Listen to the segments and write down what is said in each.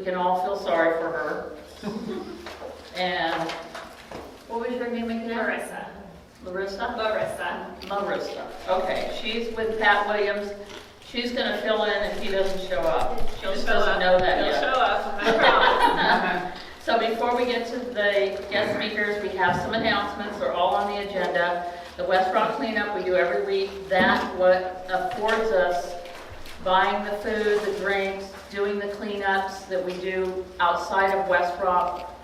can all feel sorry for her. And what was your name again? Marissa. Marissa. Okay, she's with Pat Williams. She's going to fill in if he doesn't show up. She just doesn't know that yet. He'll show up, I promise. So before we get to the guest speakers, we have some announcements. They're all on the agenda. The West Rock cleanup we do every week. That's what affords us buying the food, the drinks, doing the cleanups that we do outside of West Rock,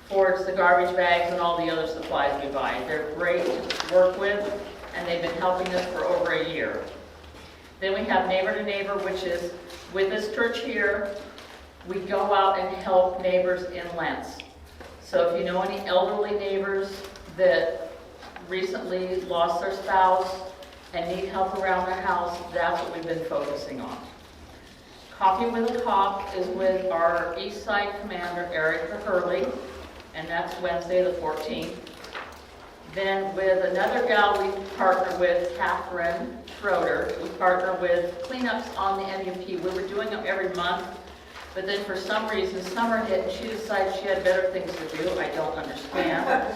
affords the garbage bags and all the other supplies we buy. They're great to work with, and they've been helping us for over a year. Then we have Neighbor to Neighbor, which is with this church here, we go out and help neighbors in Lents. So if you know any elderly neighbors that recently lost their spouse and need help around their house, that's what we've been focusing on. Coffee with a Cop is with our East Side Commander, Eric Hurley, and that's Wednesday the 14th. Then with another gal we partner with, Catherine Schroeder, we partner with cleanups on the MUP. We were doing them every month, but then for some reason summer hit and she decided she had better things to do. I don't understand.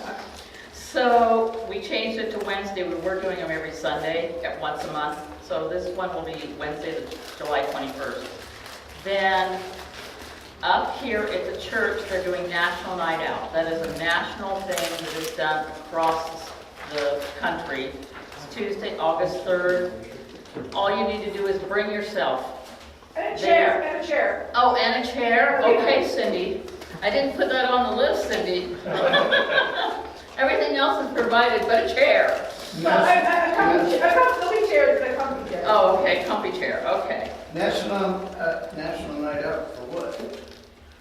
So we changed it to Wednesday. We were doing them every Sunday at once a month. So this one will be Wednesday, July 21st. Then up here at the church, they're doing National Night Out. That is a national thing that is done across the country. It's Tuesday, August 3rd. All you need to do is bring yourself. And a chair, and a chair. Oh, and a chair? Okay, Cindy. I didn't put that on the list, Cindy. Everything else is provided but a chair. No, a comfy chair is a comfy chair. Oh, okay, comfy chair, okay. National Night Out for what?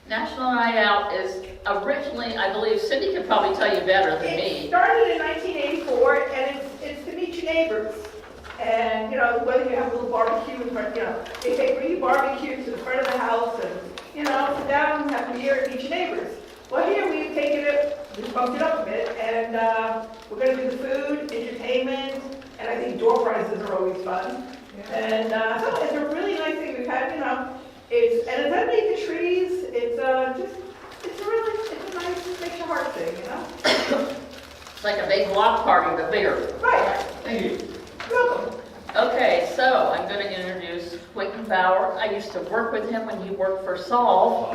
National Night Out is originally, I believe, Cindy could probably tell you better than It me. started in 1984, and it's to meet your neighbors. And, whether you have a little barbecue in front, they say bring your barbecue to the front of the house and, sit down, have a beer, and meet your neighbors. Well, here we've taken it, we bumped it up a bit, and we're going to do the food, entertainment, and I think door prizes are always fun. Yeah. And so it's a really nice thing. We've had, it's underneath the trees. It's a nice, makes your heart sing, It's like a big block party, but bigger. Right. Thank you. Welcome. Okay, so I'm going to introduce Quinton Bauer. I used to work with him when he worked for Solve.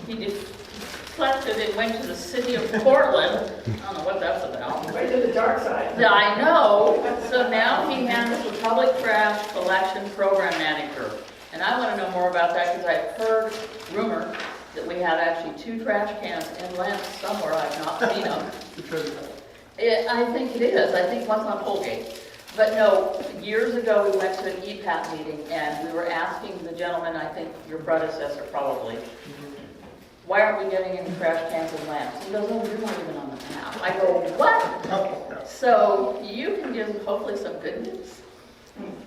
He deflected and went to the city of Portland. I don't know what that's about. Right to the dark side. Yeah, I know. So now he handles the public trash collection program manager. And I want to know more about that because I've heard rumor that we have actually 2 trash cans in Lents somewhere. I've not seen them. I think it is. I think one's on Holgate. But no, years ago we went to an EPAT meeting and we were asking the gentleman, I think your predecessor probably, why aren't we getting any trash cans in Lents? He goes, oh, you're not even on the map. I go, what? So you can give hopefully some good news.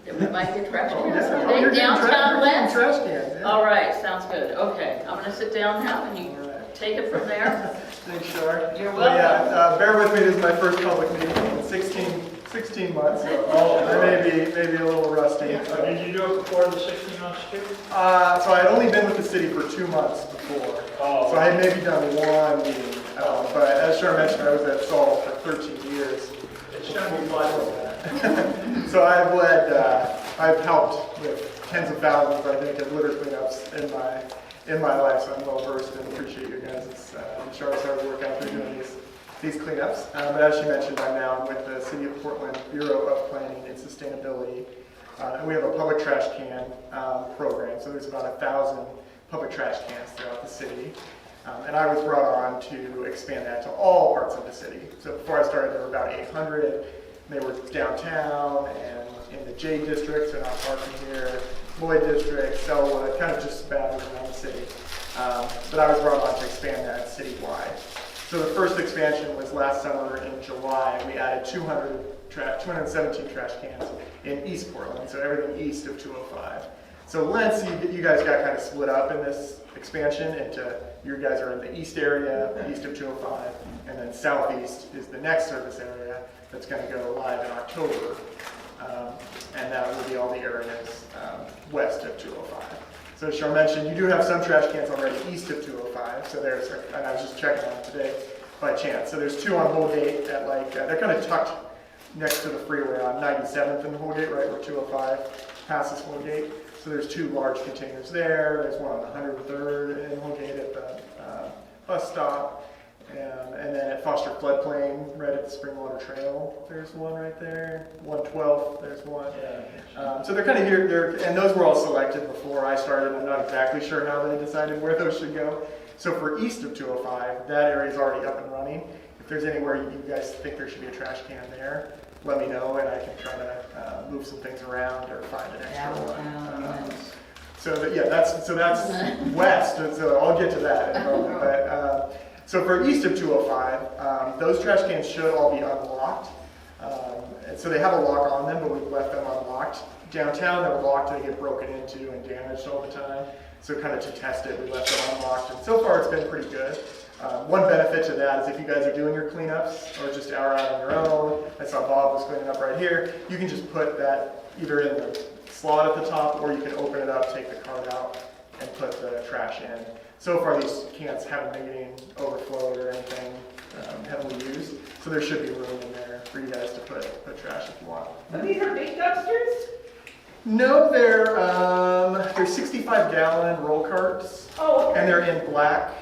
That we might get trash cans someday downtown Lents. Trash cans, yeah. All right, sounds good. Okay, I'm going to sit down now and you take it from there. Thanks, Shar. You're welcome. Yeah, bear with me, this is my first public meeting in 16 months. So I may be a little rusty. Did you do it before the 16 months too? So I had only been with the city for 2 months before. Oh. So I had maybe done 1 meeting. But as Shar mentioned, I was at Solve for 13 years. It's going to be fun with that. So I've helped with tens of thousands, I think, of litter cleanups in my life, so I'm well versed and appreciate your guys' and Char's hard work out there doing these cleanups. But as she mentioned, I'm now with the City of Portland Bureau of Planning and Sustainability, and we have a public trash can program. So there's about 1,000 public trash cans throughout the city. And I was brought on to expand that to all parts of the city. So before I started, there were about 800. They were downtown and in the J district, so not far from here, Lloyd district, Selwood, kind of just spattered around the city. But I was brought on to expand that citywide. So the first expansion was last summer in July. We added 217 trash cans in East Portland, so everything east of 205. So Lents, you guys got kind of split up in this expansion into, you guys are in the east area, east of 205, and then southeast is the next service area that's going to go live in October. And that will be all the areas west of 205. So as Char mentioned, you do have some trash cans already east of 205, so there's, and I was just checking on it today by chance. So there's 2 on Holgate at like, they're kind of tucked next to the freeway on 97th and Holgate, right where 205 passes Holgate. So there's 2 large containers there. There's one on 103rd in Holgate at the bus stop. And then at Foster Floodplain, right at the Springwater Trail, there's one right there. 112th, there's one. So they're kind of here, and those were all selected before I started. I'm not exactly sure how they decided where those should go. So for east of 205, that area is already up and running. If there's anywhere you guys think there should be a trash can there, let me know, and I can try to move some things around or find an extra one. So that's west. So I'll get to that in a moment. But so for east of 205, those trash cans should all be unlocked. And so they have a lock on them, but we've left them unlocked. Downtown, they're locked, they get broken into and damaged all the time. So kind of to test it, we left them unlocked. And so far, it's been pretty good. One benefit to that is if you guys are doing your cleanups or just out on your own, I saw Bob was cleaning up right here, you can just put that either in the slot at the top or you can open it up, take the cart out, and put the trash in. So far, these cans haven't been getting overflowed or anything heavily used, so there should be room in there for you guys to put trash if you want. But these are big dumpsters? No, they're 65-gallon roll carts, Oh, okay. and they're in black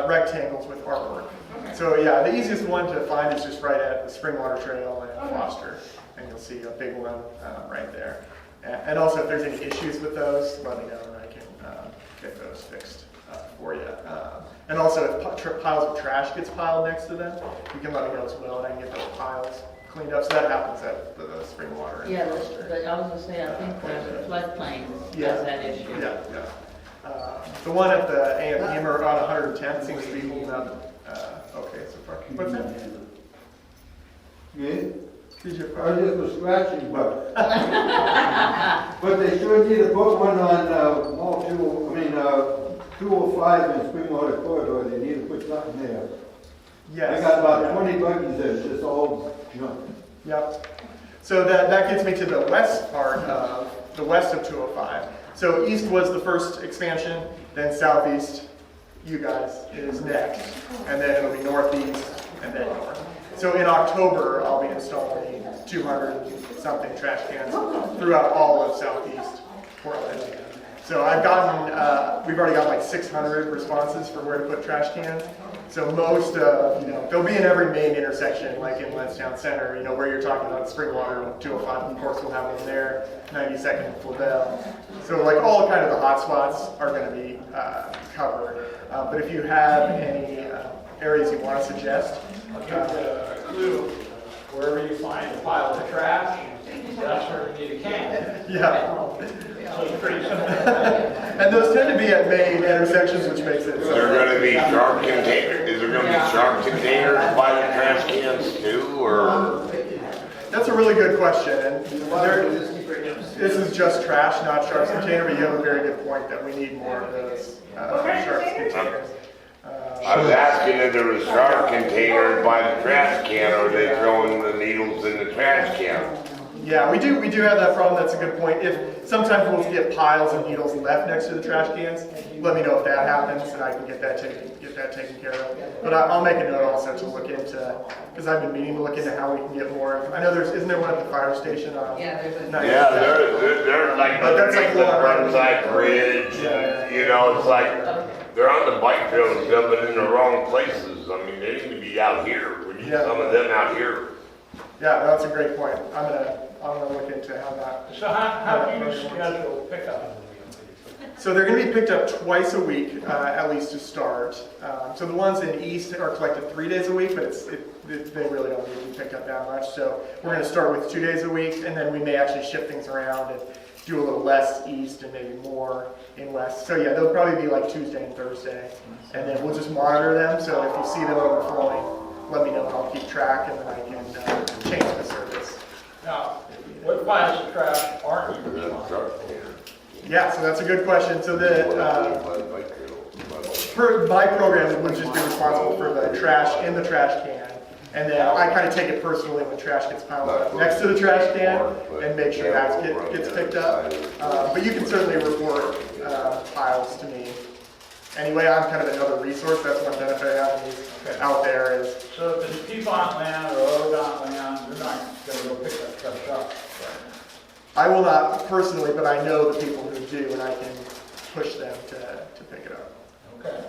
rectangles with artwork. Okay. So yeah, the easiest one to find is just right at the Springwater Trail and Foster, and you'll see a big one right there. And also, if there's any issues with those, let me know, and I can get those fixed for you. And also, if piles of trash gets piled next to them, you can let me know as well, and I can get those piles cleaned up. So that happens at the Springwater. And Yeah, Foster. but I was gonna say, I think the floodplain has that issue. Yeah. The one at the A&P on 110 seems to be holding up okay so far. What's that? Yeah, Did you? I just was scratching, but they sure need to put one on, 205 in Springwater Corridor, they need to put something there. Yes. I got about 20 buggies there, it's just all junk. Yep. So that gets me to the west part of the west of 205. So east was the first expansion, then southeast, you guys, is next, and then it'll be northeast and then north. So in October, I'll be installing 200-something trash cans throughout all of southeast Portland. So we've already got like 600 responses for where to put trash cans. So most they'll be in every main intersection, like in Lents Town Center, where you're talking about Springwater, 205, of course we'll have one there, 92nd and Flavel. So like all kind of the hot spots are going to be covered. But if you have any areas you want to suggest. I'll give you a clue. Wherever you find a pile of trash, that's where you need a can. Yeah. So it's pretty simple. And those tend to be at main intersections, which makes it. Is there going to be sharp containers? Is there going to be sharp containers by the trash cans too, or? That's a really good question. And this is just trash, not sharps container, but you have a very good point that we need more of those sharps containers. I was asking if there was sharp containers by the trash can, or are they throwing the needles in the trash can? Yeah, we do have that problem. That's a good point. If sometimes we'll get piles of needles left next to the trash cans, let me know if that happens, and I can get that taken care of. But I'll make a note also to look into, because I've been meaning to look into how we can get more. I know isn't there one at the fire station? Yeah, there's a. Yeah, they're like underneath the frontside bridge. Yeah. It's like they're on the bike trail and stuff, but in the wrong places. I mean, they need to be out here. We need some of them out here. Yeah, that's a great point. I'm gonna look into how that. So how do you schedule pickup? So they're going to be picked up twice a week, at least to start. So the ones in East are collected 3 days a week, but they really don't need to be picked up that much. So we're going to start with 2 days a week, and then we may actually shift things around and do a little less East and maybe more in West. So yeah, they'll probably be like Tuesday and Thursday, and then we'll just monitor them. So if you see them overflowing, let me know. I'll keep track, and then I can change the service. Now, what piles of trash aren't you responsible? Yeah, so that's a good question. So my program would just be responsible for the trash in the trash can, and then I kind of take it personally when trash gets piled up next to the trash can and make sure that gets picked up. But you can certainly report piles to me. Anyway, I'm kind of another resource. That's one benefit of having these out there is. So if it's Piedmont land or ODOT land, you're not gonna go pick that stuff up. I will not personally, but I know the people who do, and I can push them to pick it up. Okay.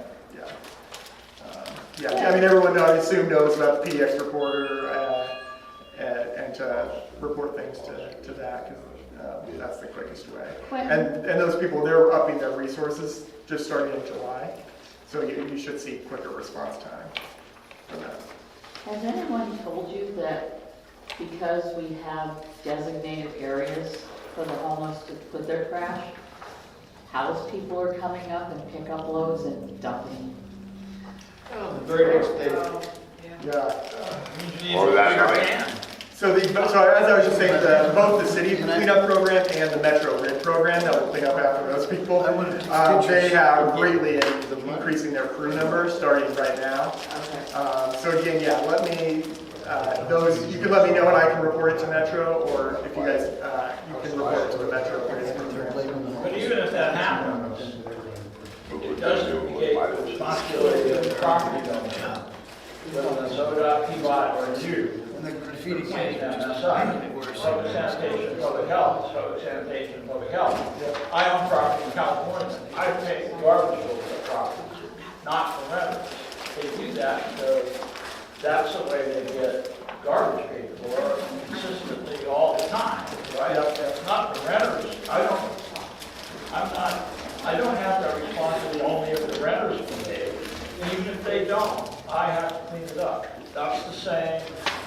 Yeah, I mean, everyone, I assume, knows about the PDX reporter and to report things to that, because that's the quickest way. And those people, they're upping their resources just starting in July, so you should see quicker response time from that. Has anyone told you that because we have designated areas for the homeless to put their trash, house people are coming up and pick up loads and dumping? The very next day. Yeah. Or that night. So as I was just saying, both the city cleanup program and the Metro Grid program that will clean up after those people, they have greatly increasing their crew numbers starting right now. So again, yeah, let me, you can let me know and I can report it to Metro, or if you guys, you can report it to the Metro Grid program. But even if that happens, it does negate the responsibility of the property owner, whether it's ODOT, Piedmont, or you. And the graffiti Public kits. sanitation, public health, public sanitation, public health. I own property in California. I pay garbage over the property, not for renters. They do that because that's the way they get garbage paid for consistently all the time, right? That's not for renters. I don't have that responsibility only if the renters pay. And even if they don't, I have to clean it up. That's the same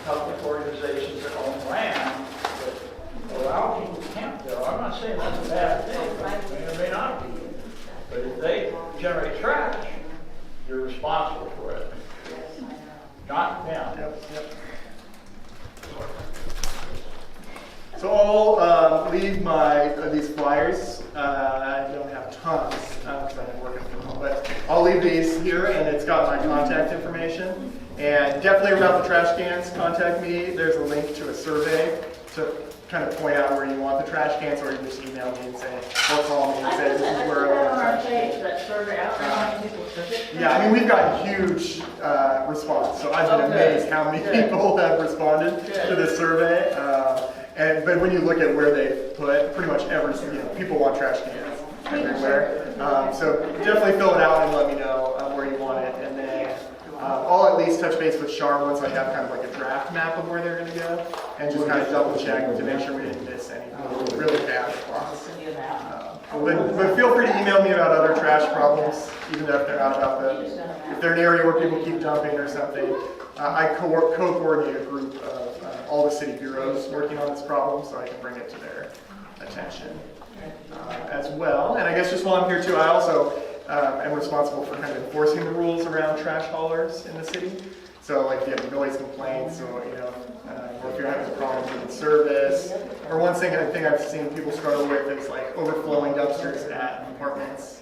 public organizations that own land that allow people to camp there. I'm not saying that's a bad thing, it may or may not be. But if they generate trash, you're responsible for it. Not them. Yep. So I'll leave these flyers. I don't have tons because I've been working from home, but I'll leave these here, and it's got my contact information. And definitely about the trash cans, contact me. There's a link to a survey to kind of point out where you want the trash cans, or you can just email me and say, or call me and say, this is where I want the trash cans. That survey out there, how many people took it? Yeah, I mean, we've gotten huge response, so I've been amazed how many people have responded to this survey. But when you look at where they put, pretty much people want trash cans everywhere. So definitely fill it out and let me know where you want it. And then I'll at least touch base with Char once I have kind of like a draft map of where they're going to go, and just kind of double check to make sure we didn't miss any really bad spots. But feel free to email me about other trash problems, even if they're not about if they're an area where people keep dumping or something. I co-coordinate a group of all the city bureaus working on this problem, so I can bring it to their attention as well. And I guess just while I'm here too, I also am responsible for kind of enforcing the rules around trash haulers in the city. So like if you have noise complaints, or or if you're having problems with service, or one thing I think I've seen people struggle with is like overflowing dumpsters at apartments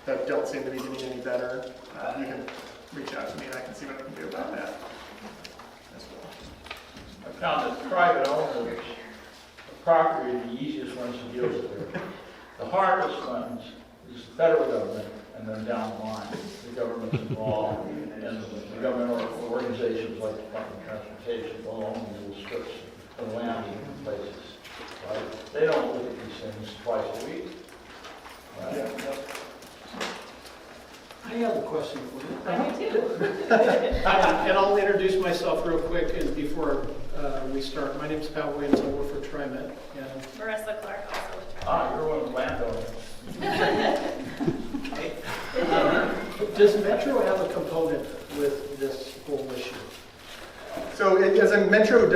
that don't seem to be getting any better. You can reach out to me and I can see what I can do about that as well. I found that private owners of property are the easiest ones to deal with. The hardest ones is the federal government, and then down the line, the government's involved, and the government organizations like the Department of Transportation will own little strips of land in places. Right? They don't look at these things twice a week. Right? I have a question for you. I do too. And I'll introduce myself real quick and before we start. My name is Pat Williams. I work for TriMet. And Marissa, Clarke, also with Trevor. You're one of the landowners. Does Metro have a component with this whole issue? So Metro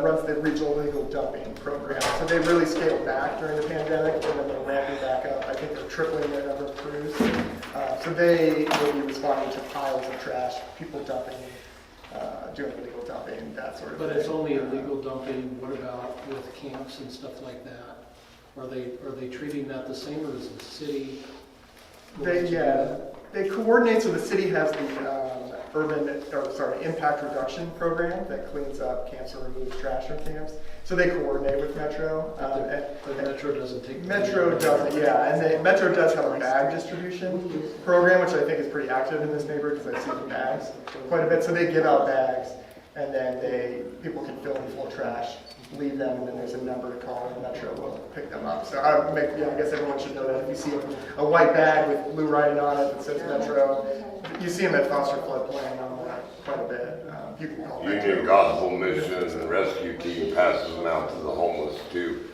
runs the regional illegal dumping program. So they really scaled back during the pandemic, and then they're ramping back up. I think they're tripling their number of crews. So they will be responding to piles of trash, people dumping, doing illegal dumping, that sort of thing. But it's only illegal dumping. What about with camps and stuff like that? Are they treating that the same, or is the city? They coordinate, so the city has the impact reduction program that cleans up camps or removes trash from camps. So they coordinate with Metro. But Metro doesn't take. Metro doesn't, yeah, and Metro does have a bag distribution program, which I think is pretty active in this neighborhood because I see the bags quite a bit. So they give out bags, and then people can fill them full of trash, leave them, and then there's a number to call, and Metro will pick them up. So I guess everyone should know that if you see a white bag with blue writing on it that says Metro, you see them at Foster Floodplain on that quite a bit. People call Metro. Union Gospel Mission and Rescue Team passes them out to the homeless too.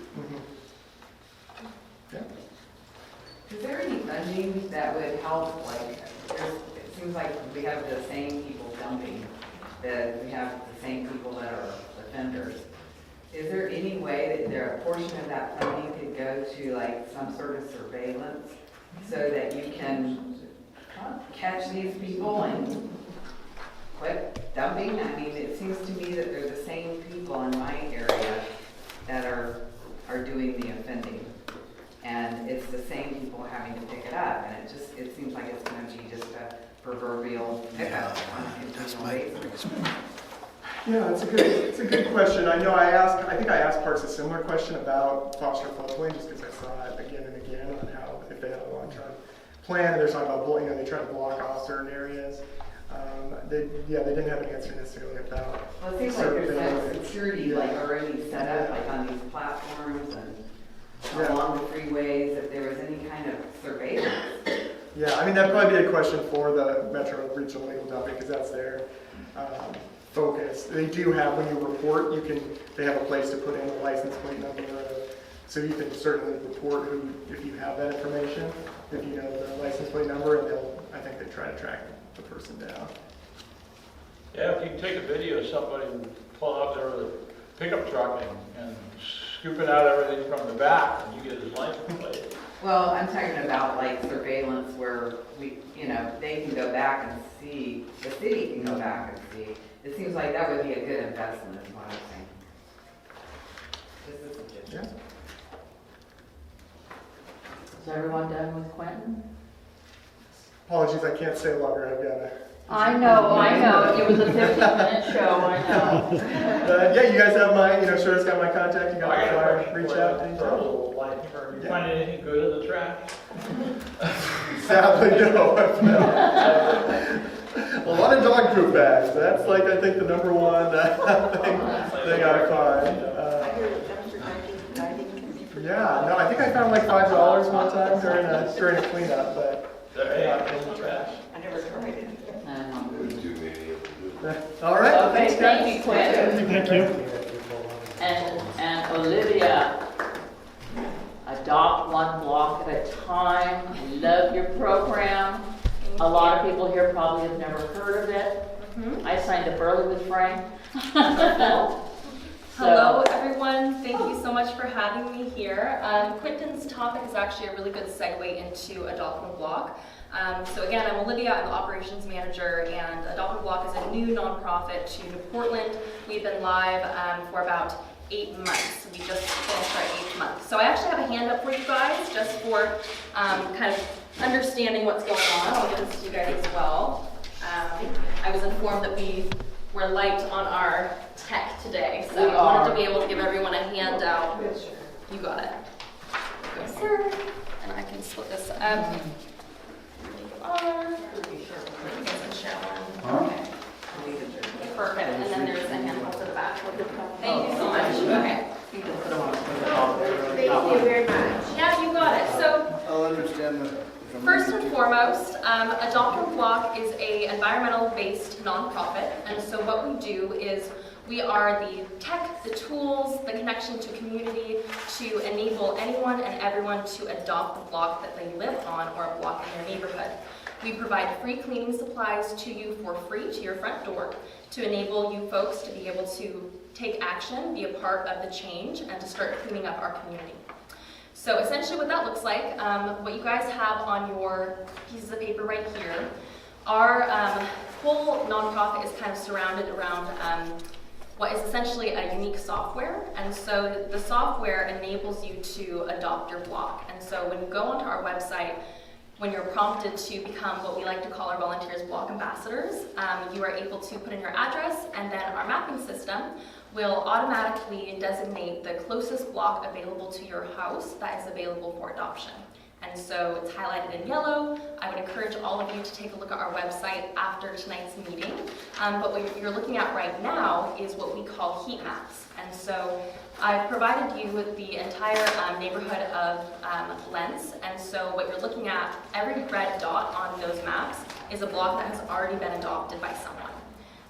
Yeah. Is there any funding that would help, like, it seems like we have the same people dumping, that we have the same people that are offenders. Is there any way that a portion of that funding could go to like some sort of surveillance so that you can catch these people and quit dumping? I mean, it seems to me that they're the same people in my area that are doing the offending. And it's the same people having to pick it up, and it seems like it's going to be just a proverbial pickup on a continual basis. Yeah, it's a good question. I think I asked Parks a similar question about Foster Floodplain just because I saw it again and again on how if they had a long-term plan and they're talking about they try to block off certain areas. They didn't have an answer necessarily about. Well, it seems like there's security already set up on these platforms and along the freeways, if there was any kind of surveillance. Yeah, I mean that'd probably be a question for the Metro Regional Legal Dumping because that's their focus. They do have, when you report, they have a place to put in a license plate number, so you can certainly report if you have that information, if you know the license plate number, and I think they try to track the person down. Yeah, if you can take a video of somebody pulling up there with a pickup truck and scooping out everything from the back, and you get his license plate. Well, I'm talking about like surveillance where they can go back and see, the city can go back and see. It seems like that would be a good investment is what I'm saying. This is a good. Yeah. Is everyone done with Quinton? Apologies, I can't stay longer. I've got to. I know. It was a 15-minute show, I know. Yeah, you guys have my, Shirt's got my contact. You got my flyer. Reach out anytime. You find anything good in the trash? Sadly, no. A lot of dog poop bags. That's I think the number one thing I find. I hear that dumpster diving can be pretty. Yeah, no, I think I found $5 one time during a cleanup, but Not in the trash. I never tried it. There's too many of them. all right. Okay, thank you, Quinton. Thank you. And Olivia, adopt one block at a time. I love your program. A lot of people here probably have never heard of it. I signed up early with Frank. Hello, everyone. Thank you so much for having me here. Quinton's topic is actually a really good segue into Adopt One Block. So again, I'm Olivia. I'm the operations manager, and Adopt One Block is a new nonprofit to New Portland. We've been live for about 8 months. We just finished our 8th month. So I actually have a hand up for you guys, just for kind of understanding what's going on. I'll give this to you guys as well. I was informed that we were light on our tech today, so I wanted to be able to give everyone a handout. You got it. Yes, sir. And I can split this up. There you are. Okay. Perfect. And then there's a handle to the back. Thank you so much. Okay. Thank you very much. Yeah, you got it. So I'll understand first and foremost, Adopt One Block is an environmental-based nonprofit, and so what we do is we are the tech, the tools, the connection to community to enable anyone and everyone to adopt the block that they live on or a block in their neighborhood. We provide free cleaning supplies to you for free to your front door to enable you folks to be able to take action, be a part of the change, and to start cleaning up our community. So essentially what that looks like, what you guys have on your pieces of paper right here, our whole nonprofit is kind of surrounded around what is essentially a unique software. And so the software enables you to adopt your block. And so when you go onto our website, when you're prompted to become what we like to call our volunteers block ambassadors, you are able to put in your address, and then our mapping system will automatically designate the closest block available to your house that is available for adoption. And so it's highlighted in yellow. I would encourage all of you to take a look at our website after tonight's meeting. But what you're looking at right now is what we call heat maps. And so I've provided you with the entire neighborhood of Lents. And so what you're looking at, every red dot on those maps is a block that has already been adopted by someone.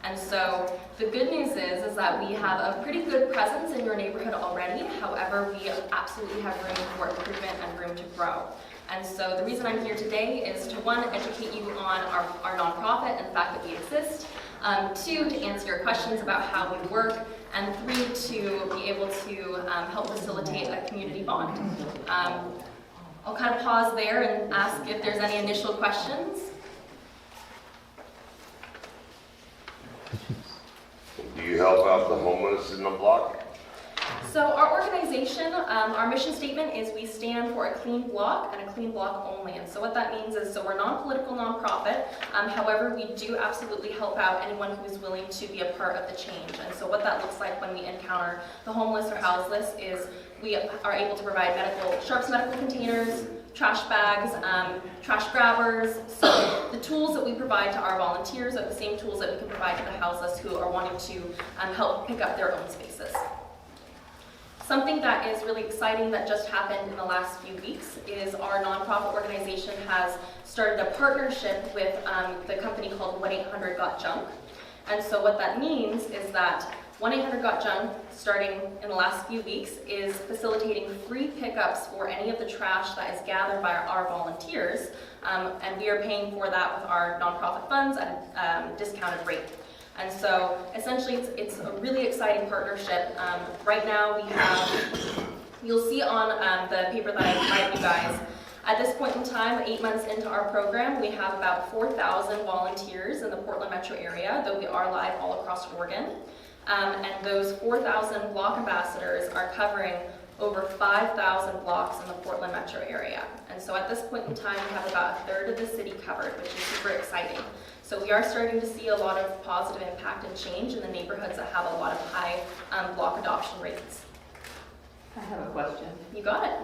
And so the good news is that we have a pretty good presence in your neighborhood already. However, we absolutely have room for improvement and room to grow. And so the reason I'm here today is to, one, educate you on our nonprofit and the fact that we exist. Two, to answer your questions about how we work. And three, to be able to help facilitate a community bond. I'll kind of pause there and ask if there's any initial questions. Do you help out the homeless in the block? So our organization, our mission statement is we stand for a clean block and a clean block only. And so what that means is, so we're a non-political nonprofit. However, we do absolutely help out anyone who is willing to be a part of the change. And so what that looks like when we encounter the homeless or houseless is we are able to provide sharps medical containers, trash bags, trash grabbers. So the tools that we provide to our volunteers are the same tools that we can provide to the houseless who are wanting to help pick up their own spaces. Something that is really exciting that just happened in the last few weeks is our nonprofit organization has started a partnership with the company called 1-800-GOT-JUNK. And so what that means is that 1-800-GOT-JUNK, starting in the last few weeks, is facilitating free pickups for any of the trash that is gathered by our volunteers, and we are paying for that with our nonprofit funds at a discounted rate. And so essentially it's a really exciting partnership. Right now we have, you'll see on the paper that I provided you guys, at this point in time, 8 months into our program, we have about 4,000 volunteers in the Portland metro area, though we are live all across Oregon. And those 4,000 block ambassadors are covering over 5,000 blocks in the Portland metro area. And so at this point in time, we have about a third of the city covered, which is super exciting. So we are starting to see a lot of positive impact and change in the neighborhoods that have a lot of high block adoption rates. I have a question. You got it.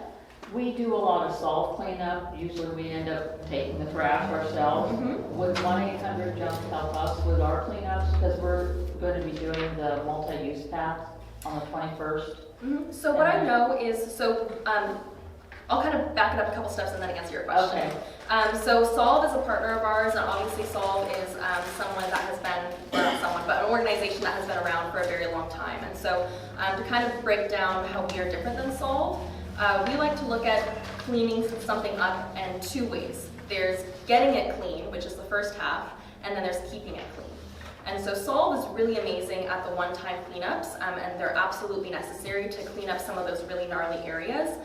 We do a lot of solve cleanup. Usually we end up taking the trash ourselves. Mm-hmm. Would 1-800-JUNK help us with our cleanups? Because we're going to be doing the multi-use path on the 21st. Mm-hmm. So what I know is, I'll kind of back it up a couple steps and then answer your question. Okay. So Solve is a partner of ours, and obviously Solve is someone that has been, well, not someone, but an organization that has been around for a very long time. And so to kind of break down how we are different than Solve, we like to look at cleaning something up in two ways. There's getting it clean, which is the first half, and then there's keeping it clean. And so Solve is really amazing at the one-time cleanups, and they're absolutely necessary to clean up some of those really gnarly areas.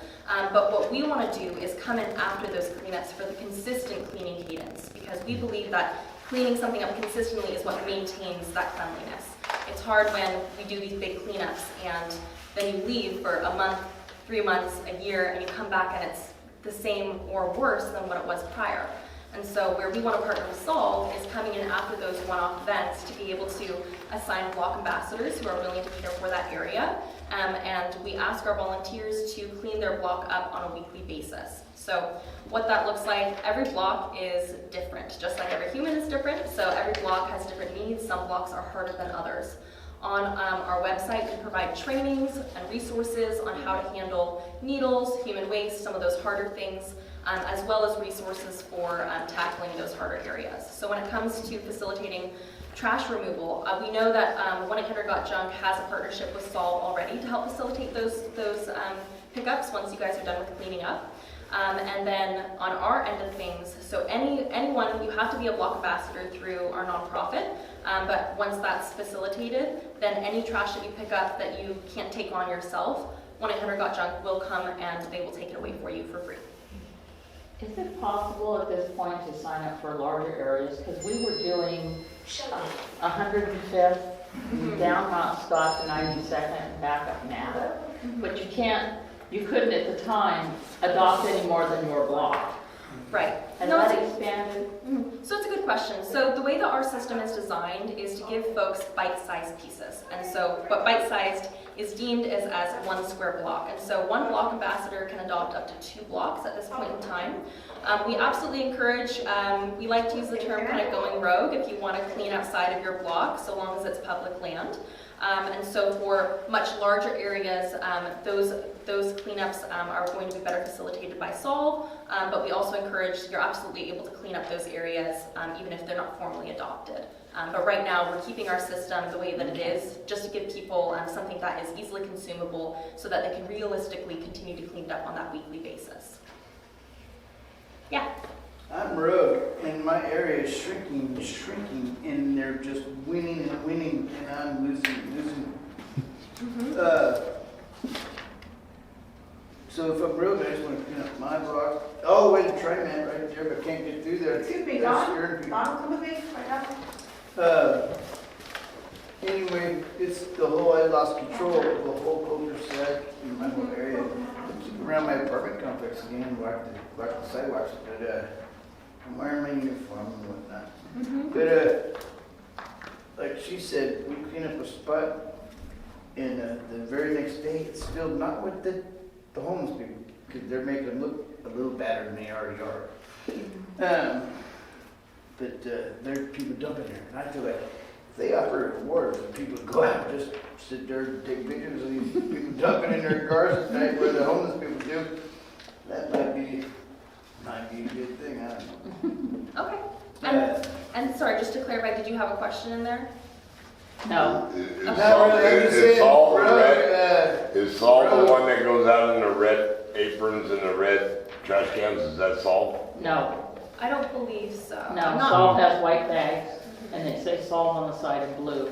But what we want to do is come in after those cleanups for the consistent cleaning cadence, because we believe that cleaning something up consistently is what maintains that cleanliness. It's hard when we do these big cleanups and then you leave for a month, 3 months, a year, and you come back and it's the same or worse than what it was prior. And so where we want to partner with Solve is coming in after those one-off events to be able to assign block ambassadors who are willing to care for that area. And we ask our volunteers to clean their block up on a weekly basis. So what that looks like, every block is different, just like every human is different. So every block has different needs. Some blocks are harder than others. On our website, we provide trainings and resources on how to handle needles, human waste, some of those harder things, as well as resources for tackling those harder areas. So when it comes to facilitating trash removal, we know that 1-800-GOT-JUNK has a partnership with Solve already to help facilitate those pickups once you guys are done with cleaning up. And then on our end of things, so anyone, you have to be a block ambassador through our nonprofit, but once that's facilitated, then any trash that you pick up that you can't take on yourself, 1-800-GOT-JUNK will come and they will take it away for you for free. Is it possible at this point to sign up for larger areas? Because we were doing 105th, down Mount Scott to 92nd, and back up now. But you couldn't at the time adopt any more than your block. Right. Has No, that it's- expanded? So it's a good question. So the way that our system is designed is to give folks bite-sized pieces. And so what bite-sized is deemed as 1 square block. And so 1 block ambassador can adopt up to 2 blocks at this point in time. We absolutely encourage, we like to use the term kind of going rogue if you want to clean outside of your block, so long as it's public land. And so for much larger areas, those cleanups are going to be better facilitated by Solve, but we also encourage, you're absolutely able to clean up those areas even if they're not formally adopted. But right now, we're keeping our system the way that it is, just to give people something that is easily consumable so that they can realistically continue to clean it up on that weekly basis. Yeah. I'm rogue, and my area is shrinking, and they're just winning, and I'm losing. So if I'm rogue, I just want to clean up my block, all the way to Tri-Man right there, but can't get through there. Excuse me, That's Don, scaring people. Don, come with me right now. Anyway, it's the whole, I lost control of the whole cul-de-sac in my whole area. I keep around my apartment complex again, walk the sidewalks, but I'm wearing my uniform and whatnot. But like she said, we clean up a spot, and the very next day, it's filled not with the homeless people, because they're making them look a little better than they already are. But there are people dumping there, and I feel like if they offer rewards and people go out and just sit there and take pictures of these people dumping in their cars at night where the homeless people do, that might be a good thing, I don't know. Okay. And sorry, just to clarify, did you have a question in there? No. Is Saul the red? Is Saul the one that goes out in the red aprons and the red trash cans? Is that Saul? No. I don't believe so. No, I'm not- Solve has white bags, and they say Solve on the side in blue,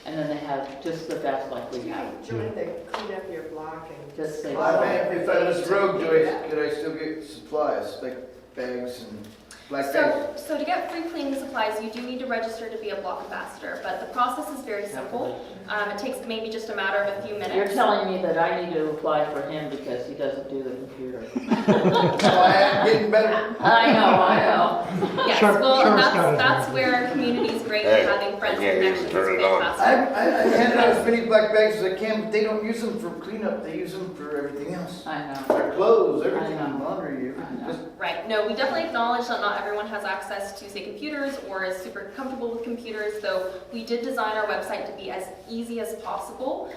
and then they have just the vest like we have. Join the clean up your block and. Just say Well, Solve. if I was rogue, could I still get supplies, like bags and black bags? So to get free cleaning supplies, you do need to register to be a block ambassador, but the process is very simple. It takes maybe just a matter of a few minutes. You're telling me that I need to apply for him because he doesn't do the computer. Oh, I am getting better. I know. Yes, well, and that's where community is great, and having friends and connections is fantastic. I handed out as many black bags as I can, but they don't use them for cleanup, they use them for everything else. I know. Their clothes, everything, I know. laundry, everything. I know. Just Right, no, we definitely acknowledge that not everyone has access to, say, computers or is super comfortable with computers, though we did design our website to be as easy as possible.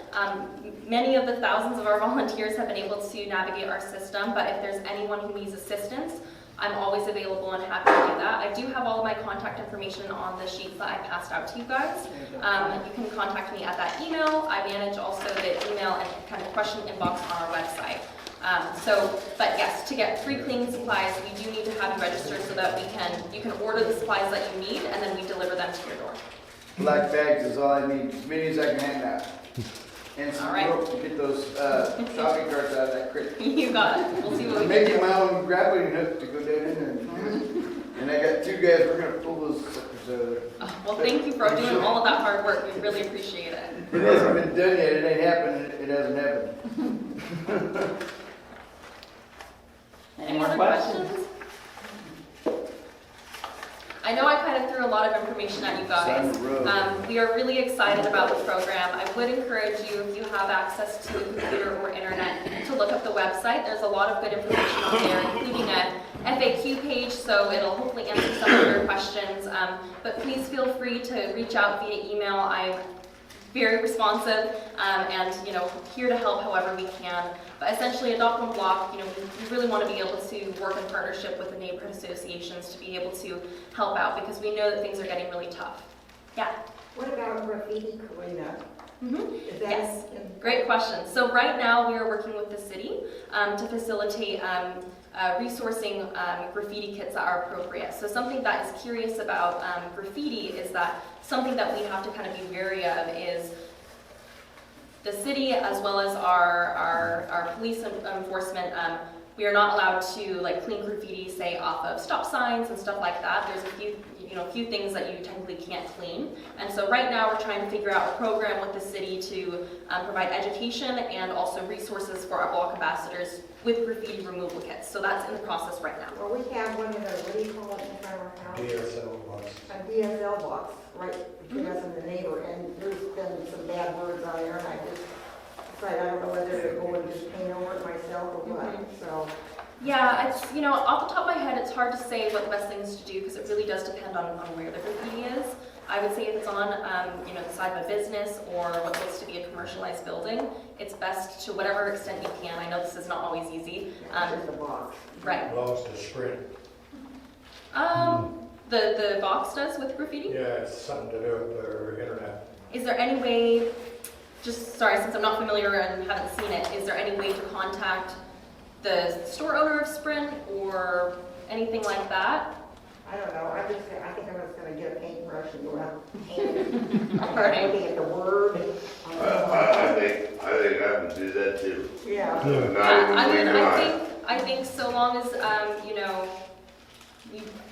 Many of the thousands of our volunteers have been able to navigate our system, but if there's anyone who needs assistance, I'm always available and happy to do that. I do have all of my contact information on the sheets that I passed out to you guys. You can contact me at that email. I manage also the email and kind of question inbox on our website. But yes, to get free cleaning supplies, we do need to have you registered so that you can order the supplies that you need, and then we deliver them to your door. black bags is all I need, as many as I can hand out. And some All right. rope to get those shopping carts out of that crate. You got it. We'll see what we I'm can making do. my own grappling hook to go down in there. And I got 2 guys, we're gonna pull those suckers out of there. Oh, well, thank you for doing all of that hard work. We really appreciate it. It hasn't been done yet, it ain't happened, it hasn't happened. Any more other questions? I know I kind of threw a lot of information at you guys. Sign the road. We are really excited about the program. I would encourage you, if you have access to a computer or internet, to look up the website. There's a lot of good information on there, including a FAQ page, so it'll hopefully answer some of your questions. But please feel free to reach out via email. I'm very responsive and here to help however we can. But essentially, Adopt One Block, we really want to be able to work in partnership with the neighborhood associations to be able to help out, because we know that things are getting really tough. Yeah. What about graffiti cleanup? Is that Yes, great question. So right now, we are working with the city to facilitate resourcing graffiti kits that are appropriate. So something that is curious about graffiti is that something that we have to kind of be wary of is the city, as well as our police enforcement, We are not allowed to like clean graffiti, say off of stop signs and stuff like that. There's a few things that you technically can't clean. And so right now we're trying to figure out a program with the city to provide education and also resources for our block ambassadors with graffiti removal kits. So that's in the process right now. Well, we have one in a, what do you call it in front of our house? DSL box. A DSL box, right between us and the neighbor, and there's been some bad words on there, and I just decided I don't know whether to go and just paint over it myself or what, so. Yeah, it's, off the top of my head, it's hard to say what the best thing is to do because it really does depend on where the graffiti is. I would say if it's on, the side of a business or what looks to be a commercialized building, it's best to whatever extent you can. I know this is not always easy. Just a box. Right. Belongs to Sprint. The box does with graffiti? Yeah, it's something to do with their internet. Is there any way, sorry, since I'm not familiar and haven't seen it, is there any way to contact the store owner of Sprint or anything like that? I don't know, I think I'm just gonna get a paintbrush and go out and paint it. All right. Looking at the word. I think I would do that too. Yeah. I think so long as,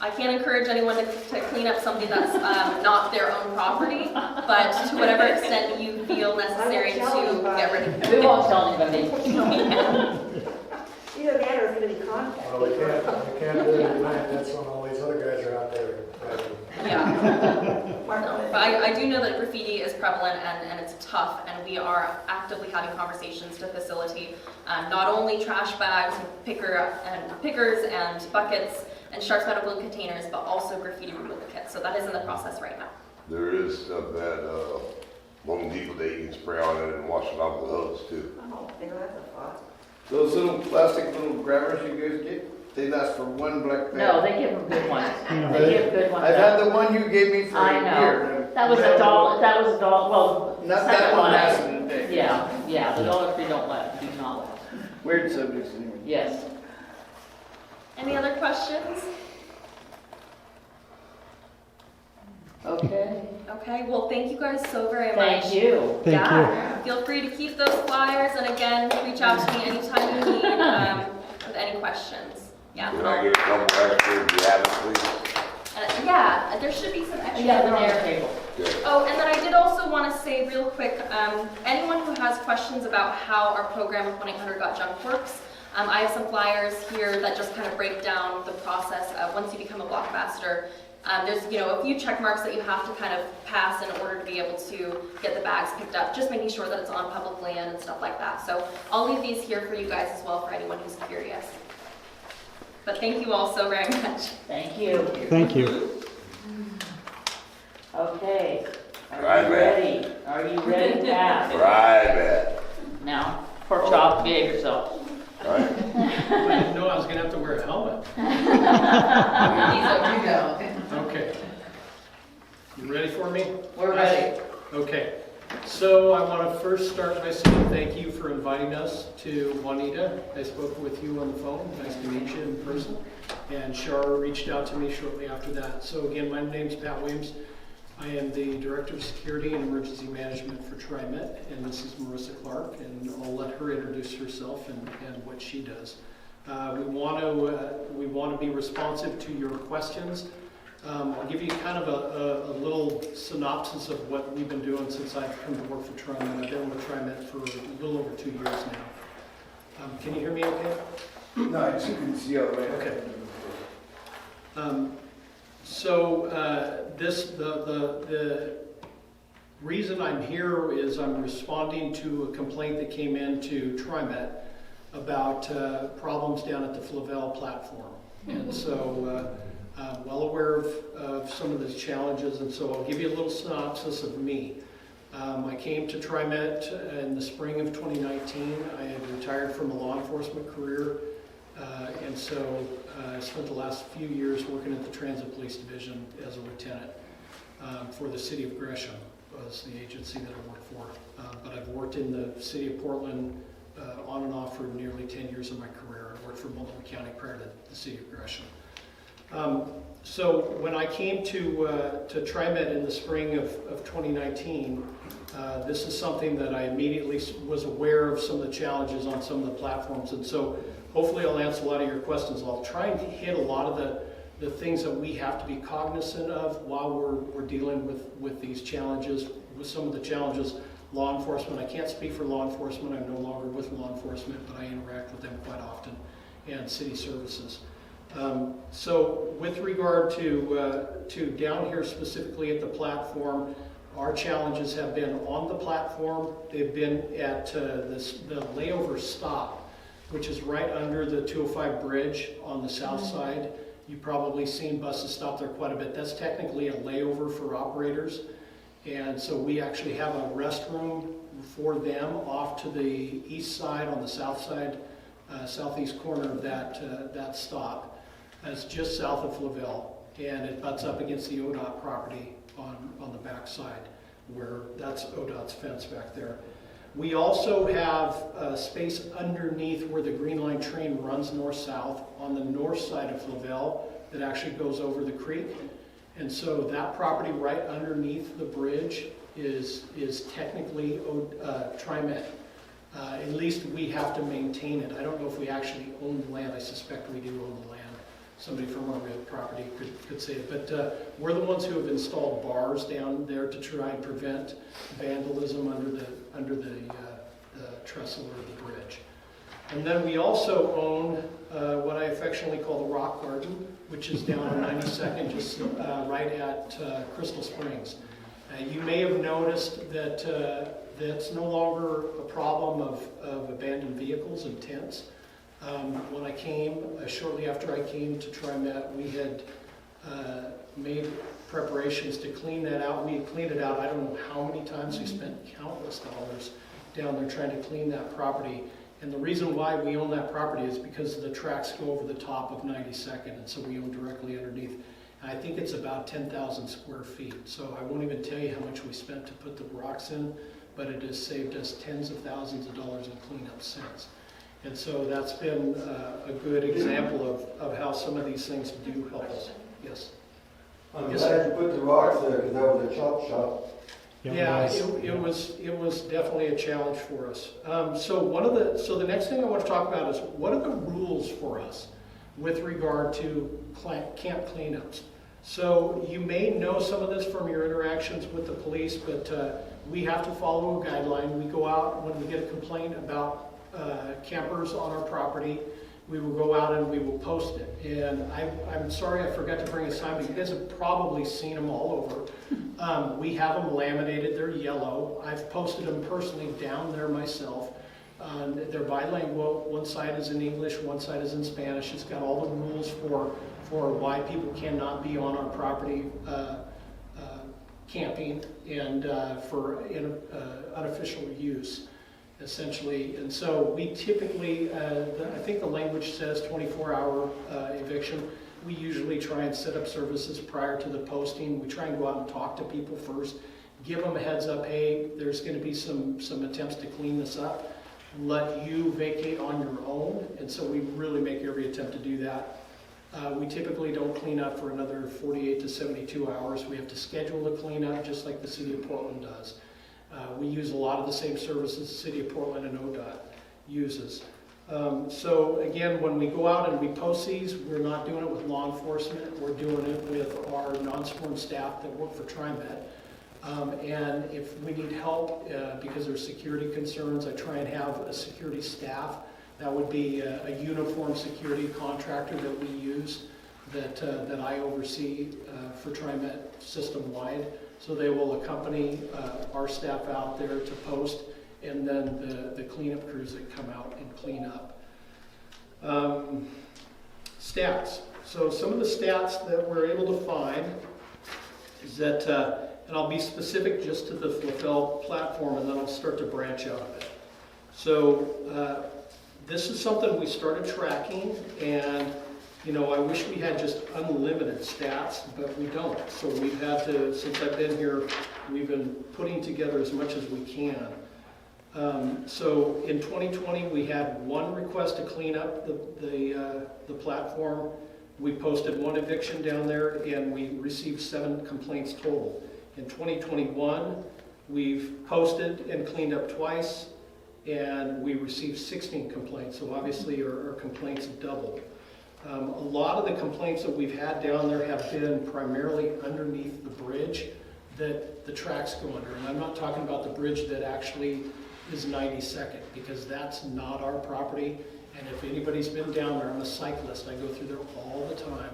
I can't encourage anyone to clean up something that's not their own property, but to whatever extent you feel necessary to get rid of it. We won't tell anybody. Either that or it's gonna be contact. Well, we can't do it at night, that's when all these other guys are out there. Yeah. But I do know that graffiti is prevalent and it's tough, and we are actively having conversations to facilitate not only trash bags and pickers and buckets and Sharks medical containers, but also graffiti removal kits. So that is in the process right now. There is stuff that Home Depot that you can spray on it and wash it off with hose too. Oh, there, that's a thought. Those little plastic little grabbers you guys get, they last for one black bag. No, they give them good ones. They give good ones. I've had the one you gave me for I a know. year. That was a dollar, well. Not second that one lasted a day. Yeah, the Dollar Tree do not last. Weird subjects anyway. Yes. Any other questions? Okay. Okay, well, thank you guys so very much. Thank you. Feel free to keep those flyers, and again, reach out to me anytime you need with any questions. Yeah. Can I get a couple extra if you have it, please? Yeah, there should be some extra Yeah, in they're on the there. table. Good. Oh, and then I did also want to say real quick, anyone who has questions about how our program with 1-800 Got Junk works, I have some flyers here that just kind of break down the process of once you become a block ambassador. There's a few check marks that you have to kind of pass in order to be able to get the bags picked up, just making sure that it's on public land and stuff like that. So I'll leave these here for you guys as well for anyone who's curious. But thank you all so very much. Thank you. Thank you. Okay. Are Right, you man. ready? Are you ready, Pat? Right, man. Now, pork chop, behave yourself. Right. I didn't know I was gonna have to wear a helmet. Okay. You ready for me? We're ready. Okay. So I want to first start by saying thank you for inviting us to Juanita. I spoke with you on the phone. Nice to meet you in person. And Shar reached out to me shortly after that. So again, my name's Pat Williams. I am the Director of Security and Emergency Management for TriMet, and this is Marissa Clarke, and I'll let her introduce herself and what she does. We want to be responsive to your questions. I'll give you kind of a little synopsis of what we've been doing since I've come to work for TriMet. I've been with TriMet for a little over 2 years now. Can you hear me okay? No, I just couldn't see all the way. Okay. The reason I'm here is I'm responding to a complaint that came into TriMet about problems down at the Flavel platform. And so well aware of some of those challenges, and so I'll give you a little synopsis of me. I came to TriMet in the spring of 2019. I had retired from a law enforcement career, and so I spent the last few years working at the Transit Police Division as a lieutenant for the city of Gresham, was the agency that I worked for. But I've worked in the city of Portland on and off for nearly 10 years of my career. I worked for Multnomah County prior to the city of Gresham. So when I came to TriMet in the spring of 2019, this is something that I immediately was aware of some of the challenges on some of the platforms, and so hopefully I'll answer a lot of your questions. I'll try and hit a lot of the things that we have to be cognizant of while we're dealing with these challenges, with some of the challenges. Law enforcement, I can't speak for law enforcement, I'm no longer with law enforcement, but I interact with them quite often, and city services. So with regard to down here specifically at the platform, our challenges have been on the platform. They've been at the layover stop, which is right under the 205 bridge on the south side. You've probably seen buses stop there quite a bit. That's technically a layover for operators. And so we actually have a restroom for them off to the east side on the south side, southeast corner of that stop. It's just south of Flavel, and it butts up against the ODOT property on the back side, where that's ODOT's fence back there. We also have space underneath where the Green Line train runs north-south on the north side of Flavel that actually goes over the creek. And so that property right underneath the bridge is technically TriMet. At least we have to maintain it. I don't know if we actually own the land. I suspect we do own the land. Somebody from our property could say it. But we're the ones who have installed bars down there to try and prevent vandalism under the trestle or the bridge. And then we also own what I affectionately call the Rock Garden, which is down on 92nd, just right at Crystal Springs. You may have noticed that that's no longer a problem of abandoned vehicles and tents. When I came, shortly after I came to TriMet, we had made preparations to clean that out. We had cleaned it out, I don't know how many times. We spent countless dollars down there trying to clean that property. And the reason why we own that property is because the tracks go over the top of 92nd, and so we own directly underneath. And I think it's about 10,000 square feet. So I won't even tell you how much we spent to put the rocks in, but it has saved us tens of thousands of dollars in cleanup since. And so that's been a good example of how some of these things do help us. Yes. I'm Yes, glad sir. you put the rocks there, because that was a chop shop. Yeah, it was definitely a challenge for us. So the next thing I want to talk about is what are the rules for us with regard to camp cleanups. So you may know some of this from your interactions with the police, but we have to follow a guideline. We go out when we get a complaint about campers on our property. We will go out and we will post it. And I'm sorry I forgot to bring a sign, but you guys have probably seen them all over. We have them laminated, they're yellow. I've posted them personally down there myself. They're bilingual, one side is in English, one side is in Spanish. It's got all the rules for why people cannot be on our property camping and for unofficial use, essentially. And so we typically, I think the language says 24-hour eviction. We usually try and set up services prior to the posting. We try and go out and talk to people first, give them a heads up, hey, there's going to be some attempts to clean this up. Let you vacate on your own. And so we really make every attempt to do that. We typically don't clean up for another 48 to 72 hours. We have to schedule the cleanup just like the City of Portland does. We use a lot of the same services the City of Portland and ODOT uses. So again, when we go out and we post these, we're not doing it with law enforcement. We're doing it with our non-sworn staff that work for TriMet. And if we need help because there's security concerns, I try and have a security staff. That would be a uniform security contractor that we use that I oversee for TriMet system-wide. So they will accompany our staff out there to post, and then the cleanup crews that come out and clean up. Stats. So some of the stats that we're able to find is that, and I'll be specific just to the Flavel platform, and then I'll start to branch out a bit. So this is something we started tracking, and I wish we had just unlimited stats, but we don't. So we've had to, since I've been here, we've been putting together as much as we can. So in 2020, we had one request to clean up the platform. We posted one eviction down there, and we received 7 complaints total. In 2021, we've posted and cleaned up twice, and we received 16 complaints, so obviously our complaints doubled. A lot of the complaints that we've had down there have been primarily underneath the bridge that the tracks go under. And I'm not talking about the bridge that actually is 92nd, because that's not our property. And if anybody's been down there, I'm a cyclist, I go through there all the time.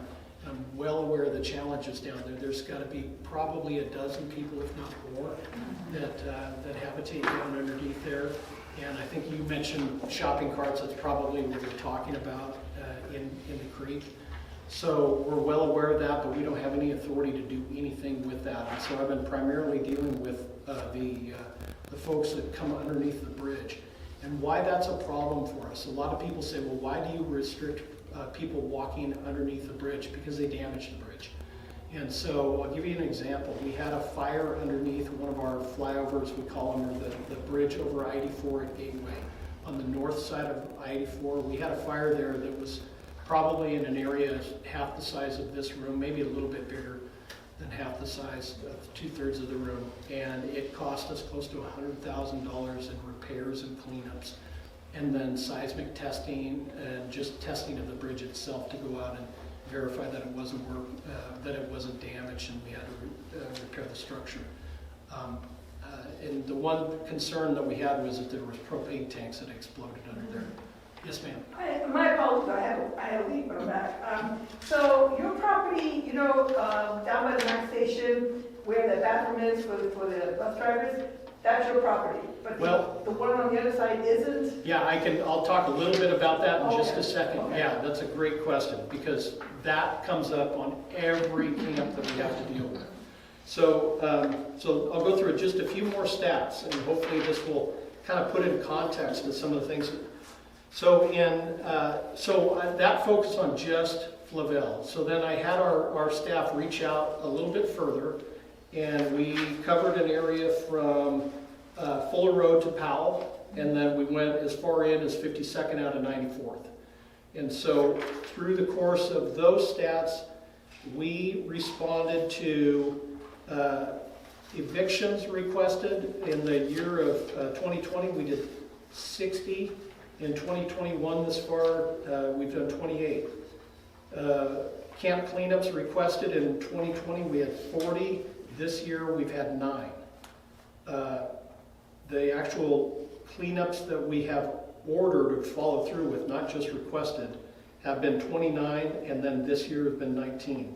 I'm well aware of the challenges down there. There's got to be probably a dozen people, if not more, that habitate down underneath there. And I think you mentioned shopping carts. That's probably what you're talking about in the creek. So we're well aware of that, but we don't have any authority to do anything with that. And so I've been primarily dealing with the folks that come underneath the bridge. And why that's a problem for us. A lot of people say, well, why do you restrict people walking underneath the bridge? Because they damage the bridge. And so I'll give you an example. We had a fire underneath one of our flyovers, we call them, or the bridge over I-84 at Gateway. On the north side of I-84, we had a fire there that was probably in an area half the size of this room, maybe a little bit bigger than half the size of 2/3 of the room. And it cost us close to $100,000 in repairs and cleanups. And then seismic testing and just testing of the bridge itself to go out and verify that it wasn't damaged, and we had to repair the structure. And the one concern that we had was that there was propane tanks that exploded under there. Yes, ma'am. My apologies, I had a leak, but I'm back. So your property, down by the Max station where the bathroom is for the bus drivers, that's your property. But the one on the other side isn't? Yeah, I'll talk a little bit about that in just a Okay. second. Okay. Yeah, that's a great question, because that comes up on every camp that we have to deal with. So I'll go through just a few more stats, and hopefully this will kind of put in context to some of the things. So that focused on just Flavel. So then I had our staff reach out a little bit further, and we covered an area from Fuller Road to Powell, and then we went as far in as 52nd out of 94th. And so through the course of those stats, we responded to evictions requested. In the year of 2020, we did 60. In 2021, this far, we've done 28. Camp cleanups requested in 2020, we had 40. This year, we've had 9. The actual cleanups that we have ordered or followed through with, not just requested, have been 29, and then this year have been 19.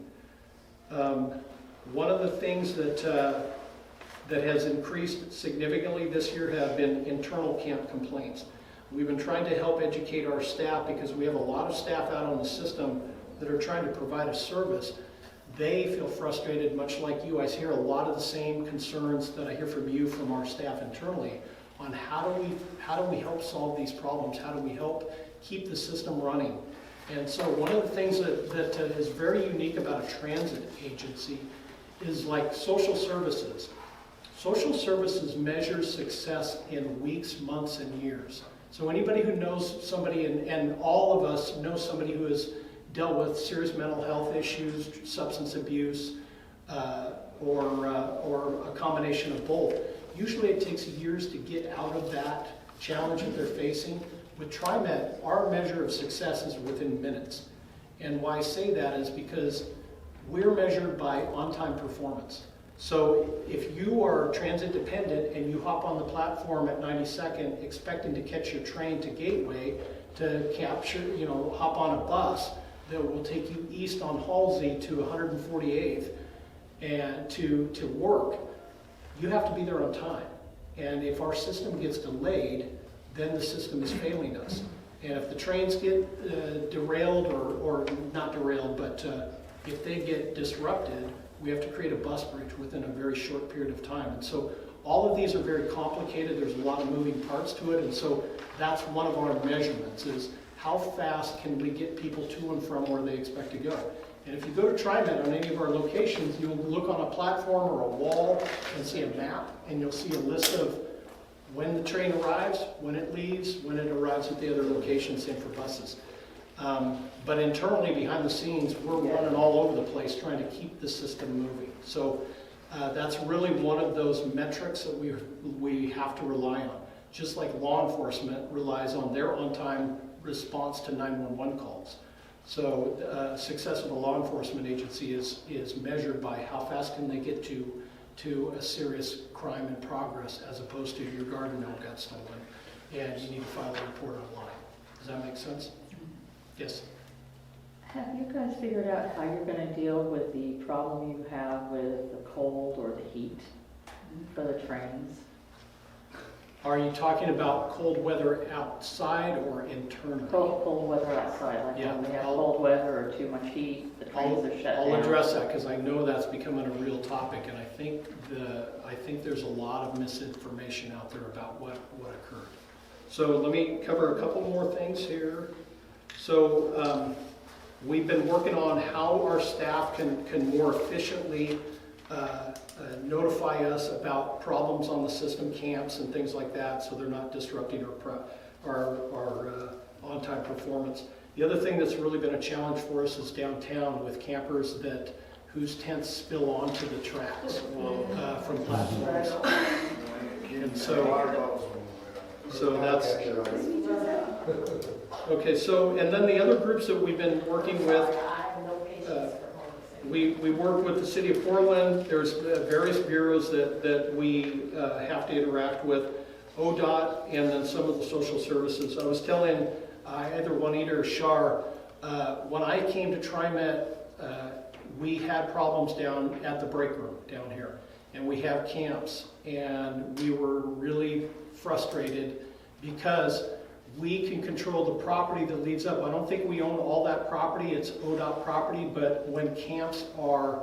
One of the things that has increased significantly this year have been internal camp complaints. We've been trying to help educate our staff, because we have a lot of staff out on the system that are trying to provide a service. They feel frustrated, much like you. I hear a lot of the same concerns that I hear from you, from our staff internally, on how do we help solve these problems? How do we help keep the system running? And so one of the things that is very unique about a transit agency is like social services. Social services measures success in weeks, months, and years. So anybody who knows somebody, and all of us know somebody who has dealt with serious mental health issues, substance abuse, or a combination of both. Usually it takes years to get out of that challenge that they're facing. With TriMet, our measure of success is within minutes. And why I say that is because we're measured by on-time performance. So if you are transit dependent and you hop on the platform at 92nd expecting to catch your train to Gateway to capture, hop on a bus that will take you east on Halsey to 148th and to work, you have to be there on time. And if our system gets delayed, then the system is failing us. And if the trains get derailed, or not derailed, but if they get disrupted, we have to create a bus bridge within a very short period of time. And so all of these are very complicated. There's a lot of moving parts to it. And so that's one of our measurements, is how fast can we get people to and from where they expect to go. And if you go to TriMet on any of our locations, you'll look on a platform or a wall and see a map, and you'll see a list of when the train arrives, when it leaves, when it arrives at the other locations, same for buses. But internally, behind the scenes, we're running all over the place trying to keep the system moving. So that's really one of those metrics that we have to rely on. just like law enforcement relies on their on-time response to 911 calls. So success of a law enforcement agency is measured by how fast can they get to a serious crime in progress, as opposed to your garden milk got stolen and you need to file a report online. Does that make sense? Yes. Have you guys figured out how you're going to deal with the problem you have with the cold or the heat for the trains? Are you talking about cold weather outside or internally? Cold weather outside, like Yeah, when we have cold weather or too much heat, the trains are shut down. I'll address that because I know that's becoming a real topic, and I think there's a lot of misinformation out there about what occurred. So let me cover a couple more things here. So we've been working on how our staff can more efficiently notify us about problems on the system, camps and things like that, so they're not disrupting our on-time performance. The other thing that's really been a challenge for us is downtown with campers whose tents spill onto the tracks from platforms. And so that's okay. So, and then the other groups that we've been working with, we work with the City of Portland. There's various bureaus that we have to interact with, ODOT, and then some of the social services. I was telling either Juanita or Shar, when I came to TriMet, we had problems down at the break room down here, and we have camps, and we were really frustrated because we can control the property that leads up. I don't think we own all that property, it's ODOT property, but when camps are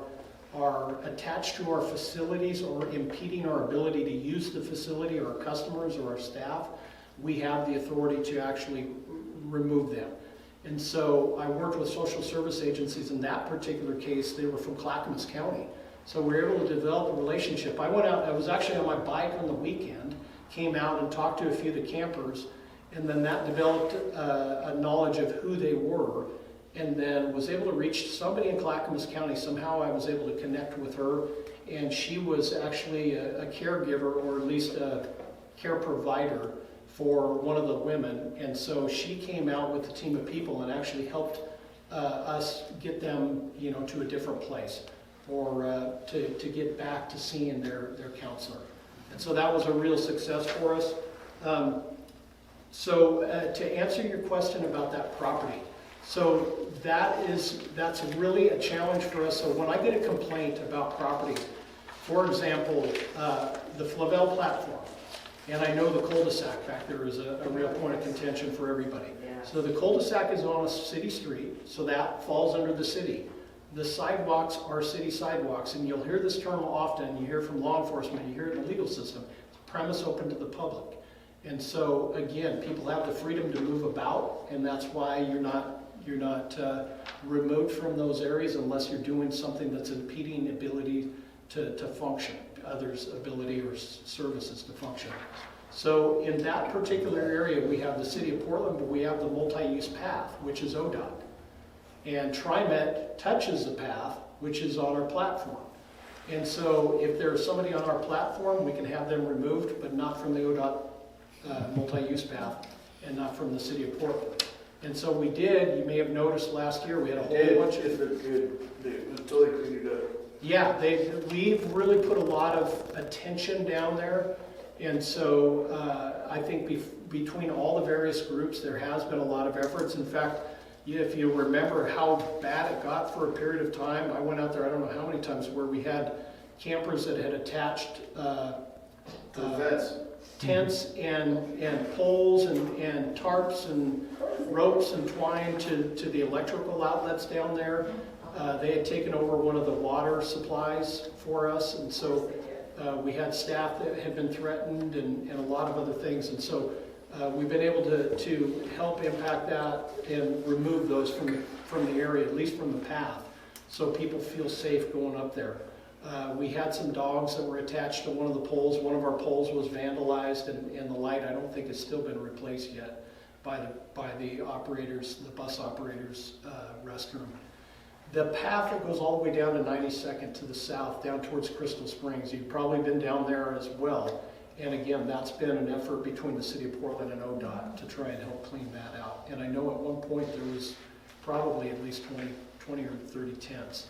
attached to our facilities or impeding our ability to use the facility, or our customers or our staff, we have the authority to actually remove them. And so I worked with social service agencies in that particular case. They were from Clackamas County. So we were able to develop a relationship. I went out, I was actually on my bike on the weekend, came out and talked to a few of the campers, and then that developed a knowledge of who they were, and then was able to reach somebody in Clackamas County. Somehow I was able to connect with her, and she was actually a caregiver, or at least a care provider for one of the women. And so she came out with a team of people and actually helped us get them, to a different place, or to get back to seeing their counselor. And so that was a real success for us. So to answer your question about that property, so that's really a challenge for us. So when I get a complaint about property, for example, the Flavel platform, and I know the cul-de-sac back there is a real point of contention for everybody. Yeah. So the cul-de-sac is on a city street, so that falls under the city. The sidewalks are city sidewalks, and you'll hear this term often. You hear from law enforcement, you hear it in the legal system. It's a premise open to the public. And so, again, people have the freedom to move about, and that's why you're not removed from those areas unless you're doing something that's impeding ability to function, others' ability or services to function. So in that particular area, we have the City of Portland, but we have the multi-use path, which is ODOT. And TriMet touches the path, which is on our platform. And so if there's somebody on our platform, we can have them removed, but not from the ODOT multi-use path, and not from the City of Portland. And so we did, you may have noticed last year, we had a whole bunch of... They totally cleaned it up. Yeah, we've really put a lot of attention down there. And so I think between all the various groups, there has been a lot of efforts. In fact, if you remember how bad it got for a period of time, I went out there, I don't know how many times, where we had campers that had attached tents and poles and tarps and ropes and twine to the electrical outlets down there. They had taken over one of the water supplies for us, and so we had staff that had been threatened and a lot of other things. And so we've been able to help impact that and remove those from the area, at least from the path, so people feel safe going up there. We had some dogs that were attached to one of the poles. One of our poles was vandalized, and the light, I don't think, has still been replaced yet by the operators, the bus operators' restroom. The path that goes all the way down to 92nd to the south, down towards Crystal Springs, you've probably been down there as well. And again, that's been an effort between the city of Portland and ODOT to try and help clean that out. And I know at one point there was probably at least 20 or 30 tents.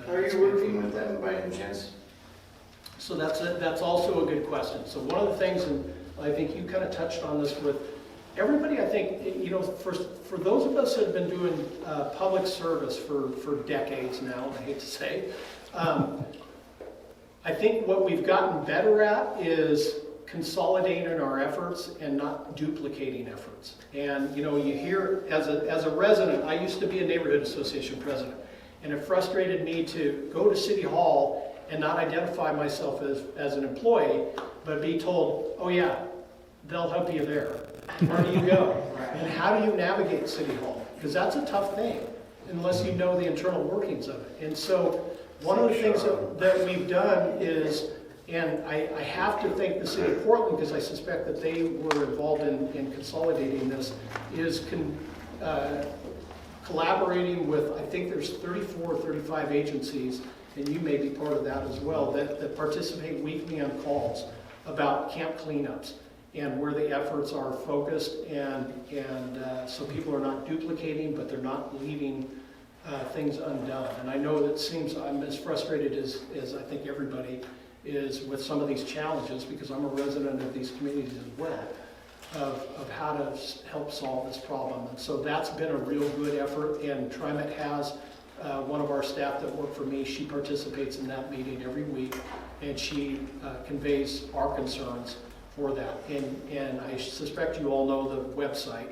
Are you working with them by any chance? So that's also a good question. So one of the things, and I think you kind of touched on this with everybody, I think, you know, for those of us that have been doing public service for decades now, I hate to say, I think what we've gotten better at is consolidating our efforts and not duplicating efforts. And you know, you hear, as a resident, I used to be a neighborhood association president, and it frustrated me to go to City Hall and not identify myself as an employee, but be told, oh yeah, they'll help you there. Where do you go? And how do you navigate City Hall? Because that's a tough thing, unless you know the internal workings of it. And so one of the things that we've done is, and I have to thank the city of Portland because I suspect that they were involved in consolidating this, is collaborating with, I think there's 34 or 35 agencies, and you may be part of that as well, that participate weekly on calls about camp cleanups and where the efforts are focused, and so people are not duplicating, but they're not leaving things undone. And I know that seems, I'm as frustrated as I think everybody is with some of these challenges, because I'm a resident of these communities as well, of how to help solve this problem. And so that's been a real good effort, and TriMet has one of our staff that work for me. She participates in that meeting every week, and she conveys our concerns for that. And I suspect you all know the website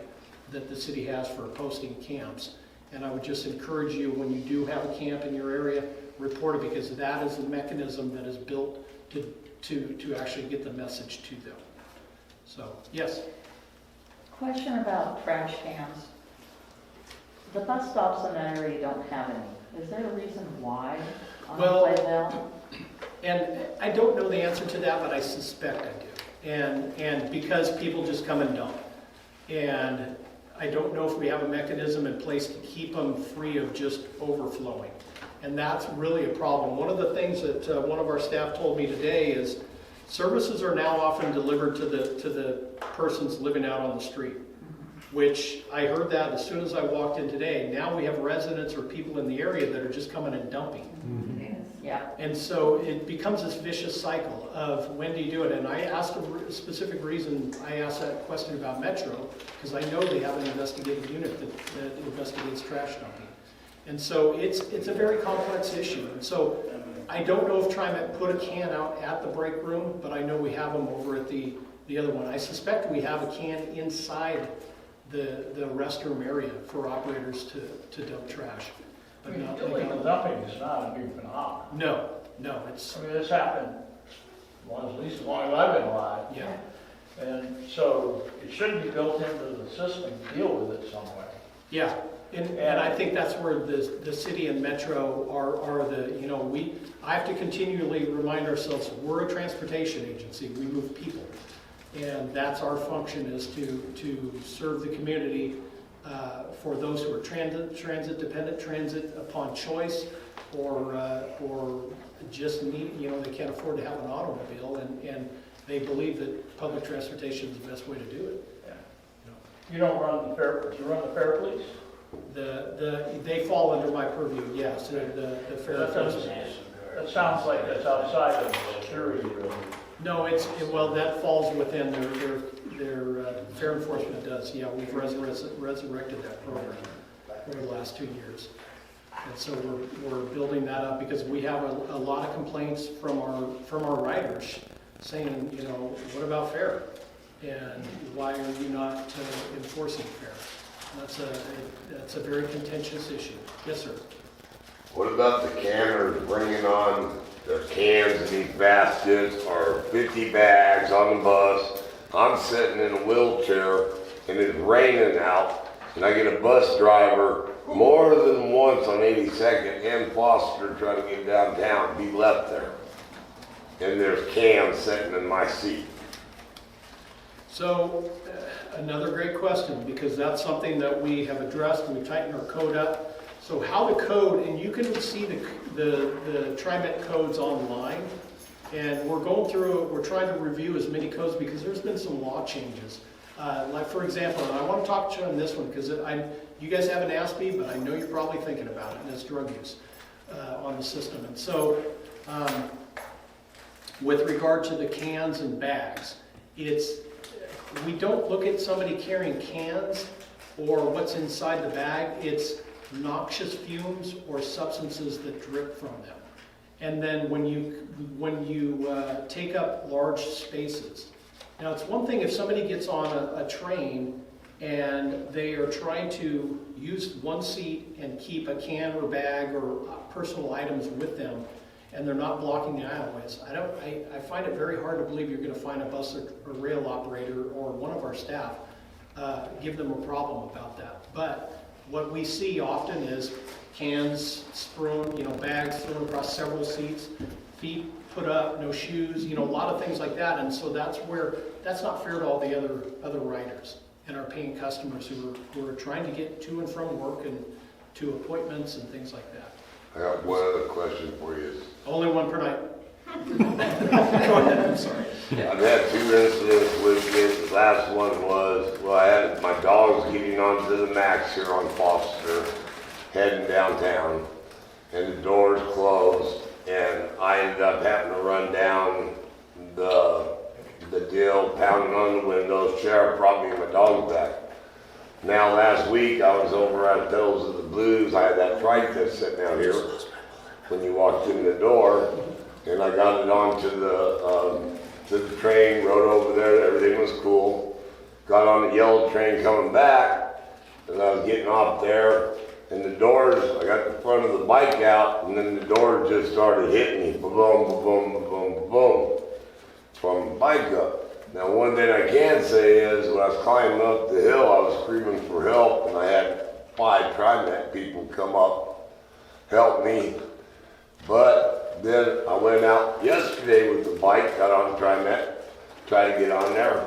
that the city has for posting camps. And I would just encourage you, when you do have a camp in your area, report it, because that is the mechanism that is built to actually get the message to them. So, yes? Question about trash cans. The bus stops in that area don't have any. Is there a reason why on Playville? And I don't know the answer to that, but I suspect I do. And because people just come and dump. And I don't know if we have a mechanism in place to keep them free of just overflowing. And that's really a problem. One of the things that one of our staff told me today is services are now often delivered to the persons living out on the street, which I heard that as soon as I walked in today. Now we have residents or people in the area that are just coming and dumping. Yeah. And so it becomes this vicious cycle of when do you do it? And I asked a specific reason, I asked that question about Metro, because I know they have an investigative unit that investigates trash dumping. And so it's a very complex issue. And so I don't know if TriMet put a can out at the break room, but I know we have them over at the other one. I suspect we have a can inside the restroom area for operators to dump trash. I mean, illegal dumping is not a new phenomenon. No, it's... I mean, this happened, at least as long as I've been alive. Yeah. And so it should be built into the system to deal with it some way. Yeah, and I think that's where the city and Metro are the, you know, I have to continually remind ourselves, we're a transportation agency, we move people. And that's our function, is to serve the community for those who are transit dependent, transit upon choice, or just need, you know, they can't afford to have an automobile, and they believe that public transportation is the best way to do it. Yeah. You don't run the fare, do you run the fare police? They fall under my purview, yes, the fare enforcement. That sounds like that's outside of security, really. No, well, that falls within their fair enforcement does. Yeah, we've resurrected that program over the last 2 years. And so we're building that up, because we have a lot of complaints from our riders saying, you know, what about fare? And why are you not enforcing fare? That's a very contentious issue. Yes, sir. What about the canners bringing on their cans in these baskets or 50 bags on the bus? I'm sitting in a wheelchair and it's raining out, and I get a bus driver more than once on 82nd and Foster trying to get downtown, be left there. And there's cans sitting in my seat. So, another great question, because that's something that we have addressed, and we tightened our code up. So how the code, and you can see the TriMet codes online, And we're trying to review as many codes because there's been some law changes. Like for example, and I want to talk to you on this one because you guys haven't asked me, but I know you're probably thinking about it, and it's drug use on the system. And so with regard to the cans and bags, we don't look at somebody carrying cans or what's inside the bag. It's noxious fumes or substances that drip from them. And then when you take up large spaces. Now it's one thing if somebody gets on a train and they are trying to use one seat and keep a can or bag or personal items with them, and they're not blocking the aisleways. I find it very hard to believe you're going to find a bus or rail operator or one of our staff give them a problem about that. But what we see often is cans strewn, bags thrown across several seats, feet put up, no shoes, a lot of things like that. And so that's not fair to all the other riders and our paying customers who are trying to get to and from work and to appointments and things like that. I got one other question for you. Only one per night. Go ahead, I'm sorry. I've had 2 incidents with it. The last one was, I had my dogs getting onto the Max here on Foster, heading downtown, and the doors closed, and I ended up having to run down the deal, pounding on the windows. Sheriff brought me my dogs back. Now last week I was over at Those of the Blues. I had that trike that's sitting out here when you walked in the door, and I got it onto the train, rode over there, everything was cool. Got on the yellow train coming back, and I was getting off there, and the doors, I got the front of the bike out, and then the doors just started hitting me, boom, boom, boom, boom, boom, from the bike up. Now one thing I can say is when I was climbing up the hill, I was screaming for help, and I had 5 TriMet people come up, help me. But then I went out yesterday with the bike, got on TriMet, tried to get on there,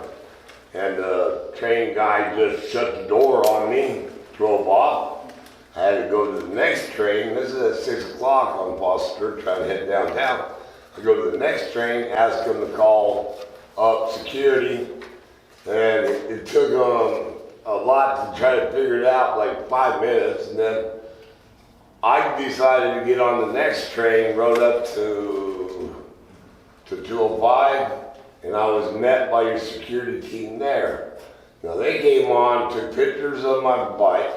and the train guy just shut the door on me, drove off. I had to go to the next train. This is at 6 o'clock on Foster, trying to head downtown. I go to the next train, ask them to call up security, and it took a lot to try to figure it out, like 5 minutes, and then I decided to get on the next train, rode up to 205, and I was met by your security team there. Now they came on, took pictures of my bike,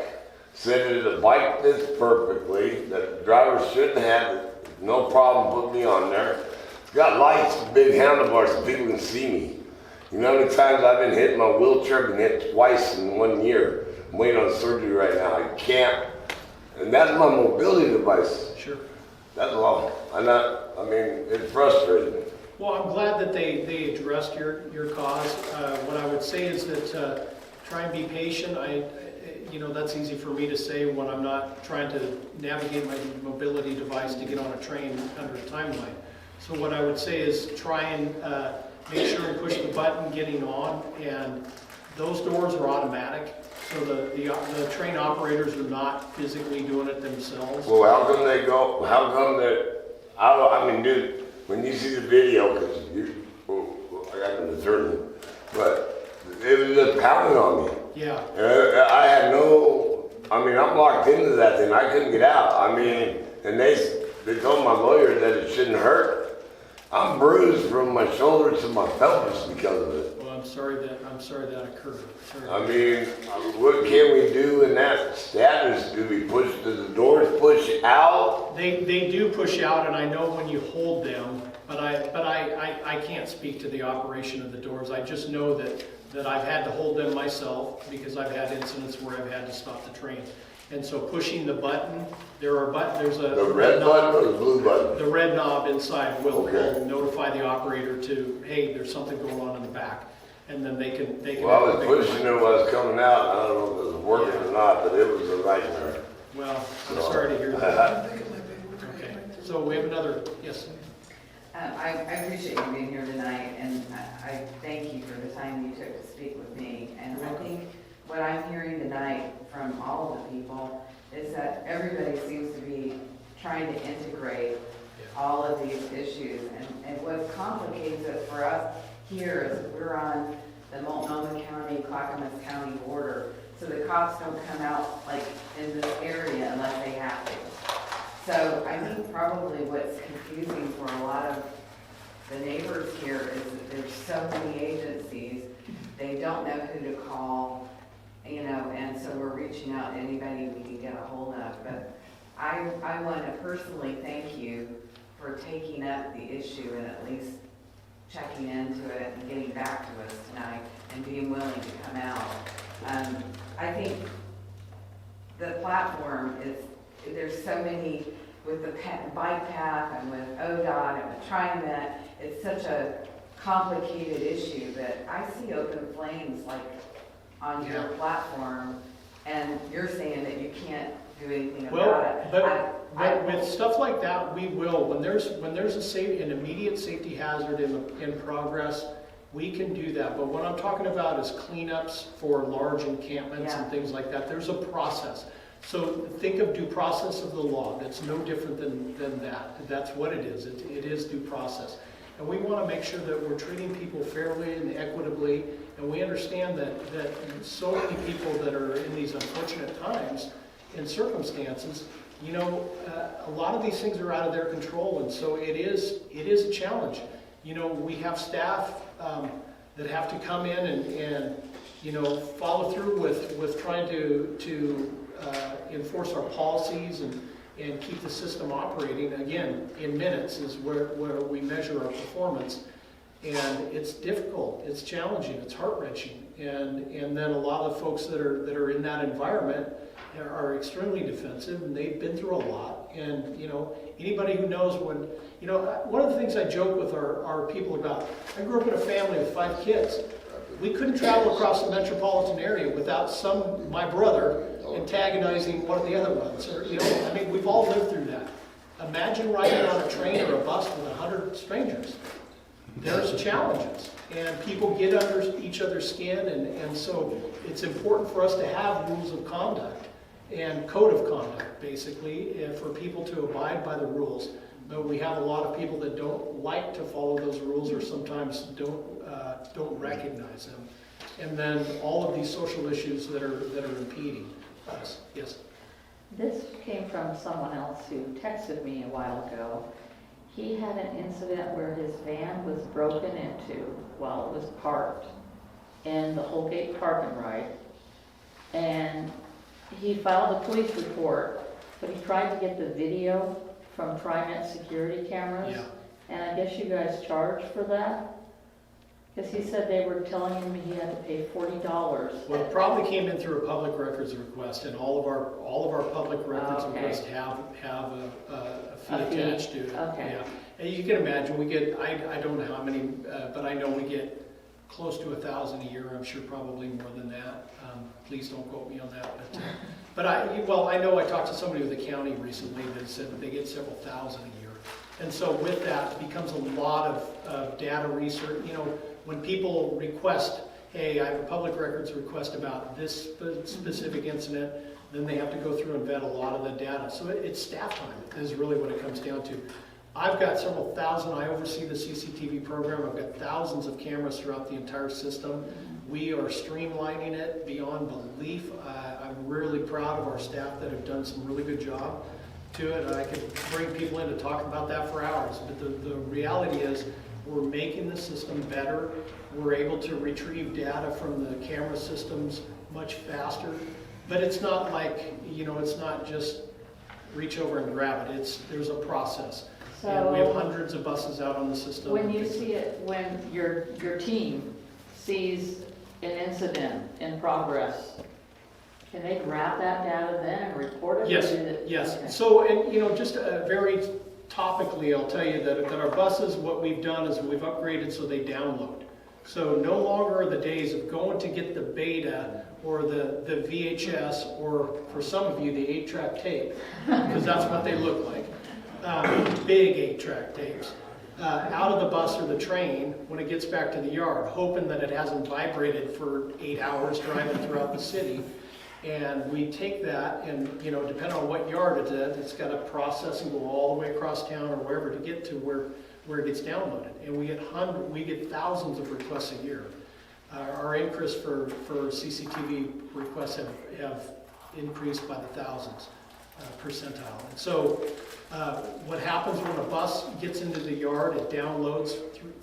said that the bike fits perfectly, that the driver shouldn't have it, no problem putting me on there. It's got lights, big handlebars so people can see me. You know how many times I've been hit in my wheelchair? I've been hit twice in 1 year. I'm waiting on surgery right now. I can't. And that's my mobility device. Sure. That's all. It's frustrating. Well, I'm glad that they addressed your cause. What I would say is that try and be patient. That's easy for me to say when I'm not trying to navigate my mobility device to get on a train under a timeline. So what I would say is try and make sure and push the button getting on, and those doors are automatic. So the train operators are not physically doing it themselves. Well, how come they go? How come that? Dude, when you see the video, because I got an attorney, but it was just pounding on me. Yeah. I had I'm locked into that thing. I couldn't get out. And they told my lawyer that it shouldn't hurt. I'm bruised from my shoulder to my pelvis because of it. Well, I'm sorry that occurred. What can we do in that status? Do the doors push out? They do push out, and I know when you hold them, but I can't speak to the operation of the doors. I just know that I've had to hold them myself because I've had incidents where I've had to stop the train. And so pushing the button, there's a the red button or the blue button? The red knob inside will notify the operator to, hey, there's something going on in the back. And then they can. Well, I was pushing it when I was coming out. I don't know if it was working or not, but it was a nightmare. Well, I'm sorry to hear that. Okay, so we have another, yes. I appreciate you being here tonight, and I thank you for the time you took to speak with me. And I think what I'm hearing tonight from all of the people is that everybody seems to be trying to integrate all of these issues. And what complicates it for us here is we're on the Multnomah County, Clackamas County border. So the cops don't come out like in this area unless they have to. So I think probably what's confusing for a lot of the neighbors here is that there's so many agencies, they don't know who to call, you know, and so we're reaching out to anybody we can get a hold of. But I want to personally thank you for taking up the issue and at least checking into it and getting back to us tonight and being willing to come out. I think the platform is, there's so many, with the bike path and with ODOT and with TriMet, it's such a complicated issue that I see open flames like on your platform, and you're saying that you can't do anything about it. But with stuff like that, we will. When there's an immediate safety hazard in progress, we can do that. But what I'm talking about is cleanups for large encampments and things like that. There's a process. So think of due process of the law. That's no different than that. That's what it is. It is due process. And we want to make sure that we're treating people fairly and equitably. And we understand that so many people that are in these unfortunate times and circumstances, you know, a lot of these things are out of their control. And so it is a challenge. You know, we have staff that have to come in and you know, follow through with trying to enforce our policies and keep the system operating. Again, in minutes is where we measure our performance. And it's difficult, it's challenging, it's heart-wrenching. And then a lot of folks that are in that environment are extremely defensive, and they've been through a lot. And, you know, anybody who knows when, you know, one of the things I joke with our people about, I grew up in a family with 5 kids. We couldn't travel across the metropolitan area without my brother antagonizing one of the other ones. Or, you know, I mean, we've all lived through that. Imagine riding on a train or a bus with 100 strangers. There's challenges, and people get under each other's skin, and so it's important for us to have rules of conduct and code of conduct, basically, for people to abide by the rules. But we have a lot of people that don't like to follow those rules, or sometimes don't recognize them. And then all of these social issues that are impeding us. Yes? This came from someone else who texted me a while ago. He had an incident where his van was broken into while it was parked in the Holgate Park and Ride. And he filed a police report, but he tried to get the video from TriMet security cameras. Yeah. And I guess you guys charge for that? Because he said they were telling him he had to pay $40. Well, it probably came in through a public records request, and all of our public records requests have a fee attached to it. Okay. Yeah. And you can imagine we get, I don't know how many, but I know we get close to 1,000 a year. I'm sure probably more than that. Please don't quote me on that. But I know I talked to somebody with the county recently that said that they get several thousand a year. And so with that, it becomes a lot of data research. You know, when people request, hey, I have a public records request about this specific incident, then they have to go through and vet a lot of the data. So it's staff time is really what it comes down to. I've got several thousand, I oversee the CCTV program, I've got thousands of cameras throughout the entire system. We are streamlining it beyond belief. I'm really proud of our staff that have done some really good job to it. I could bring people in to talk about that for hours, but the reality is we're making the system better. We're able to retrieve data from the camera systems much faster, but it's not like, you know, it's not just reach over and grab it. There's a process. So and we have hundreds of buses out on the system. When you see it, when your team sees an incident in progress, can they grab that data then and report it? Yes. Okay. So, and you know, just very topically, I'll tell you that our buses, what we've done is we've upgraded so they download. So no longer are the days of going to get the beta or the VHS, or for some of you, the 8-track tape, because that's what they look like. Big 8-track tapes. Out of the bus or the train when it gets back to the yard, hoping that it hasn't vibrated for 8 hours driving throughout the city. And we take that and, you know, depending on what yard it's at, it's got to process and go all the way across town or wherever to get to where it gets downloaded. And we get thousands of requests a year. Our increase for CCTV requests have increased by the thousands percentile. And so what happens when a bus gets into the yard, it downloads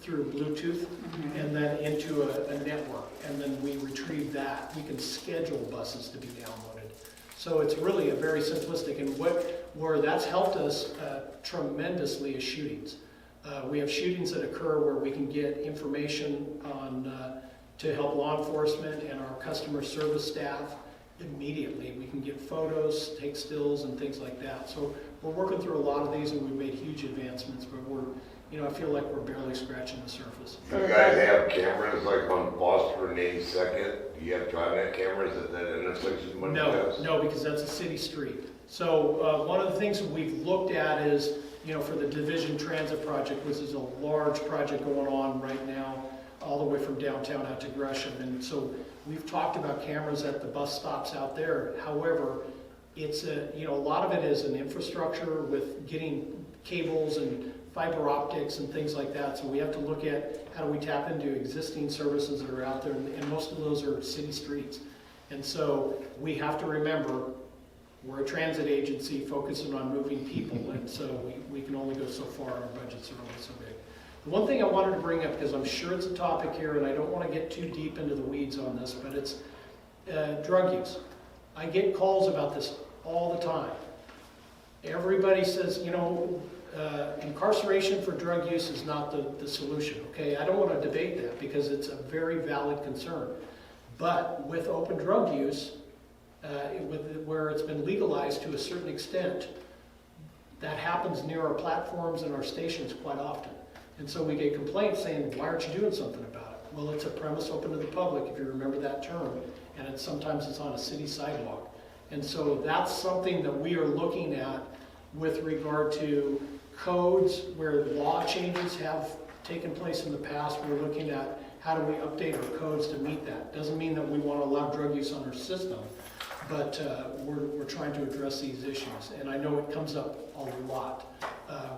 through Bluetooth and then into a network. And then we retrieve that. We can schedule buses to be downloaded. So it's really a very simplistic, and where that's helped us tremendously is shootings. We have shootings that occur where we can get information on to help law enforcement and our customer service staff immediately. We can get photos, take stills, and things like that. So we're working through a lot of these, and we've made huge advancements, but I feel like we're barely scratching the surface. You guys have cameras like on Foster and 82nd? Do you have TriNet cameras at that intersection? No, because that's a city street. So one of the things that we've looked at is, for the Division Transit Project, which is a large project going on right now, all the way from downtown out to Gresham. And so we've talked about cameras at the bus stops out there. However, it's a lot of it is an infrastructure with getting cables and fiber optics and things like that. So we have to look at how do we tap into existing services that are out there, and most of those are city streets. And so we have to remember we're a transit agency focusing on moving people, and so we can only go so far, our budgets are only so big. The one thing I wanted to bring up, because I'm sure it's a topic here, and I don't want to get too deep into the weeds on this, but it's drug use. I get calls about this all the time. Everybody says, incarceration for drug use is not the solution. Okay, I don't want to debate that because it's a very valid concern. But with open drug use, where it's been legalized to a certain extent, that happens near our platforms and our stations quite often. And so we get complaints saying, why aren't you doing something about it? Well, it's a premise open to the public, if you remember that term, and sometimes it's on a city sidewalk. And so that's something that we are looking at with regard to codes where law changes have taken place in the past. We're looking at how do we update our codes to meet that. Doesn't mean that we want to allow drug use on our system, but we're trying to address these issues. And I know it comes up a lot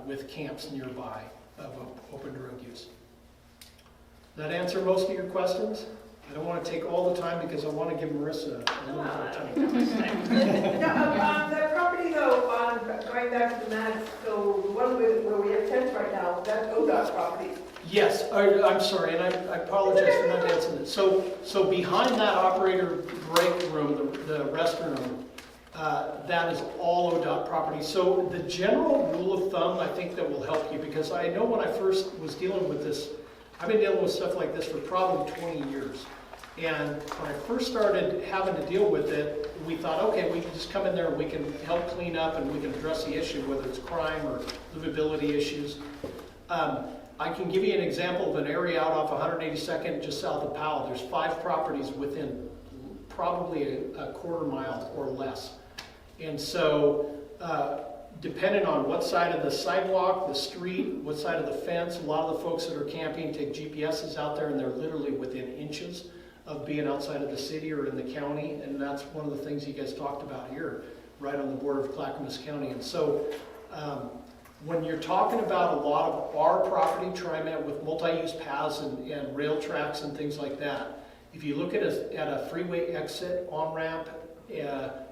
with camps nearby of open drug use. Does that answer most of your questions? I don't want to take all the time because I want to give Marissa a little more time. That property though, going back to the maps, so the one where we have tents right now, that's ODOT property. Yes, I'm sorry, and I apologize for not answering it. So behind that operator break room, the restroom, that is all ODOT property. So the general rule of thumb, I think that will help you, because I know when I first was dealing with this, I've been dealing with stuff like this for probably 20 years. And when I first started having to deal with it, we thought, okay, we can just come in there and we can help clean up and we can address the issue, whether it's crime or livability issues. I can give you an example of an area out off 182nd, just south of Powell. There's 5 properties within probably a quarter mile or less. And so, depending on what side of the sidewalk, the street, what side of the fence, a lot of the folks that are camping take GPSs out there and they're literally within inches of being outside of the city or in the county. And that's one of the things you guys talked about here, right on the border of Clackamas County. And so, when you're talking about a lot of our property, TriMet with multi-use paths and rail tracks and things like that, if you look at a freeway exit on-ramp,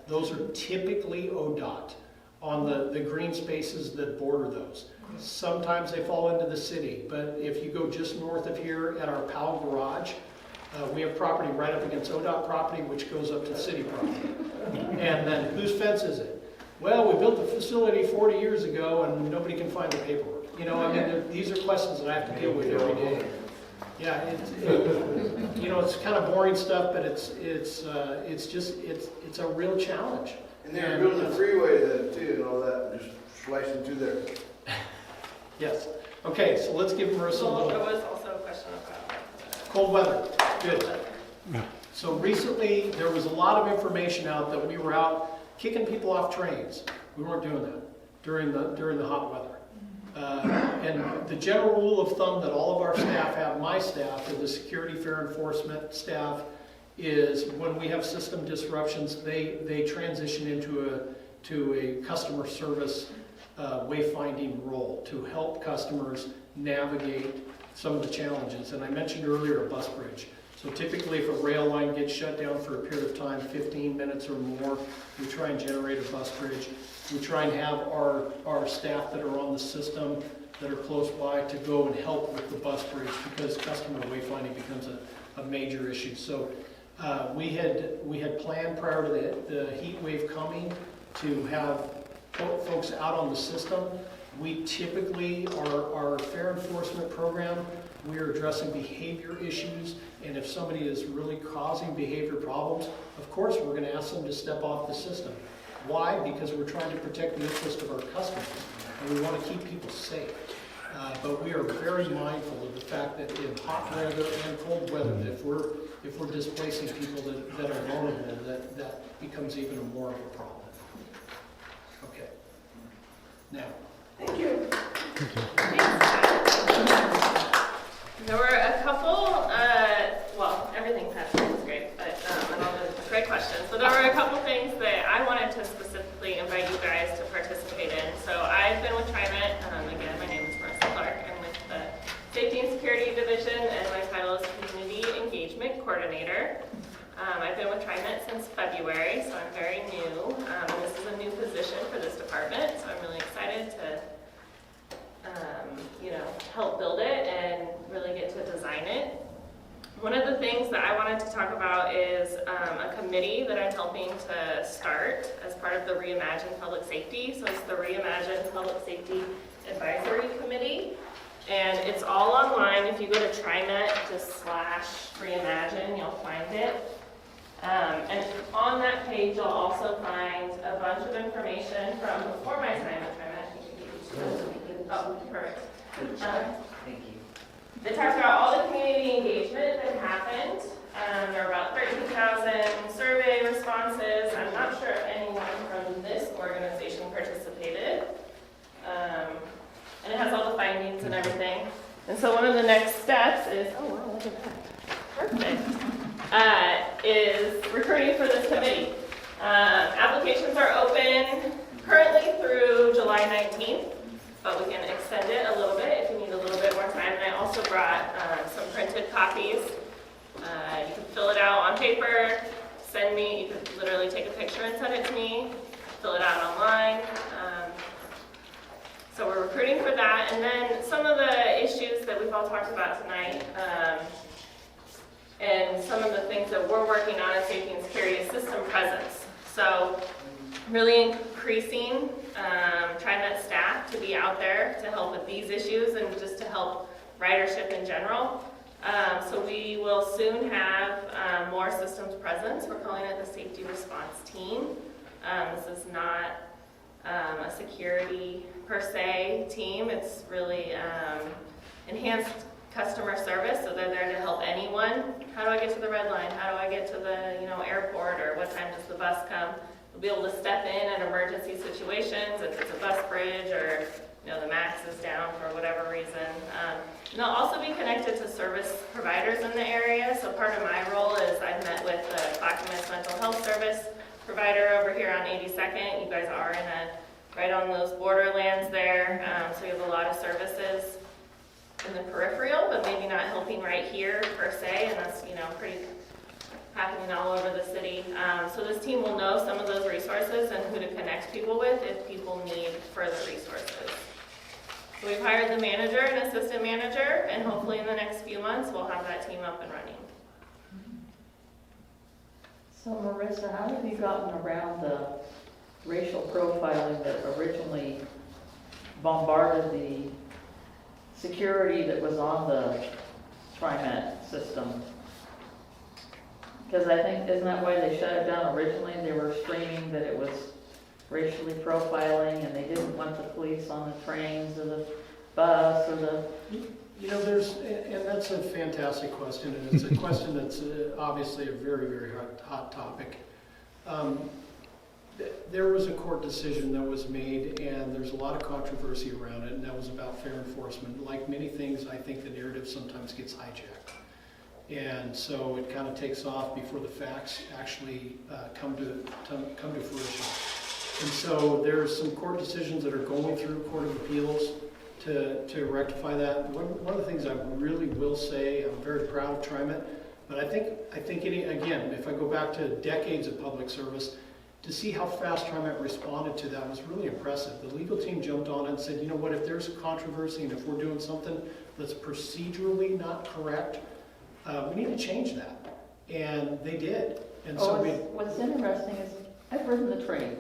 those are typically ODOT on the green spaces that border those. Sometimes they fall into the city, but if you go just north of here at our Powell garage, we have property right up against ODOT property, which goes up to city property. And then whose fence is it? Well, we built the facility 40 years ago and nobody can find the paperwork. These are questions that I have to deal with every day. Yeah, it's kind of boring stuff, but it's a real challenge. And they're building a freeway then too, and all that, just slicing through there. Yes. Okay, so let's give Marissa a little. There was also a question about Cold weather. Good. So recently, there was a lot of information out that we were out kicking people off trains. We weren't doing that during the hot weather. And the general rule of thumb that all of our staff have, my staff, are the security fair enforcement staff is when we have system disruptions, they transition into a customer service wayfinding role to help customers navigate some of the challenges. And I mentioned earlier a bus bridge. So typically if a rail line gets shut down for a period of time, 15 minutes or more, we try and generate a bus bridge. We try and have our staff that are on the system that are close by to go and help with the bus bridge because customer wayfinding becomes a major issue. So we had planned prior to the heat wave coming to have folks out on the system. We typically, our fare enforcement program, we're addressing behavior issues, and if somebody is really causing behavior problems, of course we're going to ask them to step off the system. Why? Because we're trying to protect the interest of our customers, and we want to keep people safe. But we are very mindful of the fact that in hot weather and cold weather, if we're displacing people that are vulnerable, that becomes even more of a problem. Okay. Now. Thank you. There were a couple, well, everything Pat said was great, but and all the great questions. So there were a couple things that I wanted to specifically invite you guys to participate in. So I've been with TriMet, again, my name is Marissa Clarke. I'm with the Safety and Security Division, and my title is Community Engagement Coordinator. I've been with TriMet since February, so I'm very new. This is a new position for this department, so I'm really excited to help build it and really get to design it. One of the things that I wanted to talk about is a committee that I'm helping to start as part of the Reimagined Public Safety. So it's the Reimagined Public Safety Advisory Committee. And it's all online. If you go to TriMet, just /Reimagine, you'll find it. And on that page, you'll also find a bunch of information from before my time at TriMet. Oh, perfect. Thank you. That talks about all the community engagement that happened. There are about 13,000 survey responses. I'm not sure if anyone from this organization participated. And it has all the findings and everything. And so one of the next steps is, oh wow, look at that. Perfect. Is recruiting for this committee. Applications are open currently through July 19th. But we can extend it a little bit if you need a little bit more time. And I also brought some printed copies. You can fill it out on paper, send me, you can literally take a picture and send it to me, fill it out online. So we're recruiting for that. And then some of the issues that we've all talked about tonight, and some of the things that we're working on in safety and security is system presence. So really increasing TriMet staff to be out there to help with these issues and just to help ridership in general. So we will soon have more systems presence. We're calling it the Safety Response Team. This is not a security per se team. It's really enhanced customer service, so they're there to help anyone. How do I get to the red line? How do I get to the airport, or what time does the bus come? We'll be able to step in emergency situations if it's a bus bridge or the max is down for whatever reason. And they'll also be connected to service providers in the area. So part of my role is I've met with the Clackamas Mental Health Service provider over here on 82nd. You guys are right on those borderlands there. So we have a lot of services in the peripheral, but maybe not helping right here per se, and that's pretty happening all over the city. So this team will know some of those resources and who to connect people with if people need further resources. So we've hired the manager and assistant manager, and hopefully in the next few months we'll have that team up and running. So Marissa, how have you gotten around the racial profiling that originally bombarded the security that was on the TriMet system? Because I think, isn't that why they shut it down originally? They were screaming that it was racially profiling and they didn't want the police on the trains or the bus or the... and that's a fantastic question, and it's a question that's obviously a very, very hot topic. There was a court decision that was made, and there's a lot of controversy around it, and that was about fair enforcement. Like many things, I think the narrative sometimes gets hijacked. And so it kind of takes off before the facts actually come to fruition. And so there's some court decisions that are going through Court of Appeals to rectify that. One of the things I really will say, I'm very proud of TriMet, but I think again, if I go back to decades of public service, to see how fast TriMet responded to that was really impressive. The legal team jumped on it and said, you know what, if there's controversy and if we're doing something that's procedurally not correct, we need to change that. And they did. And so what's interesting is I've ridden the train,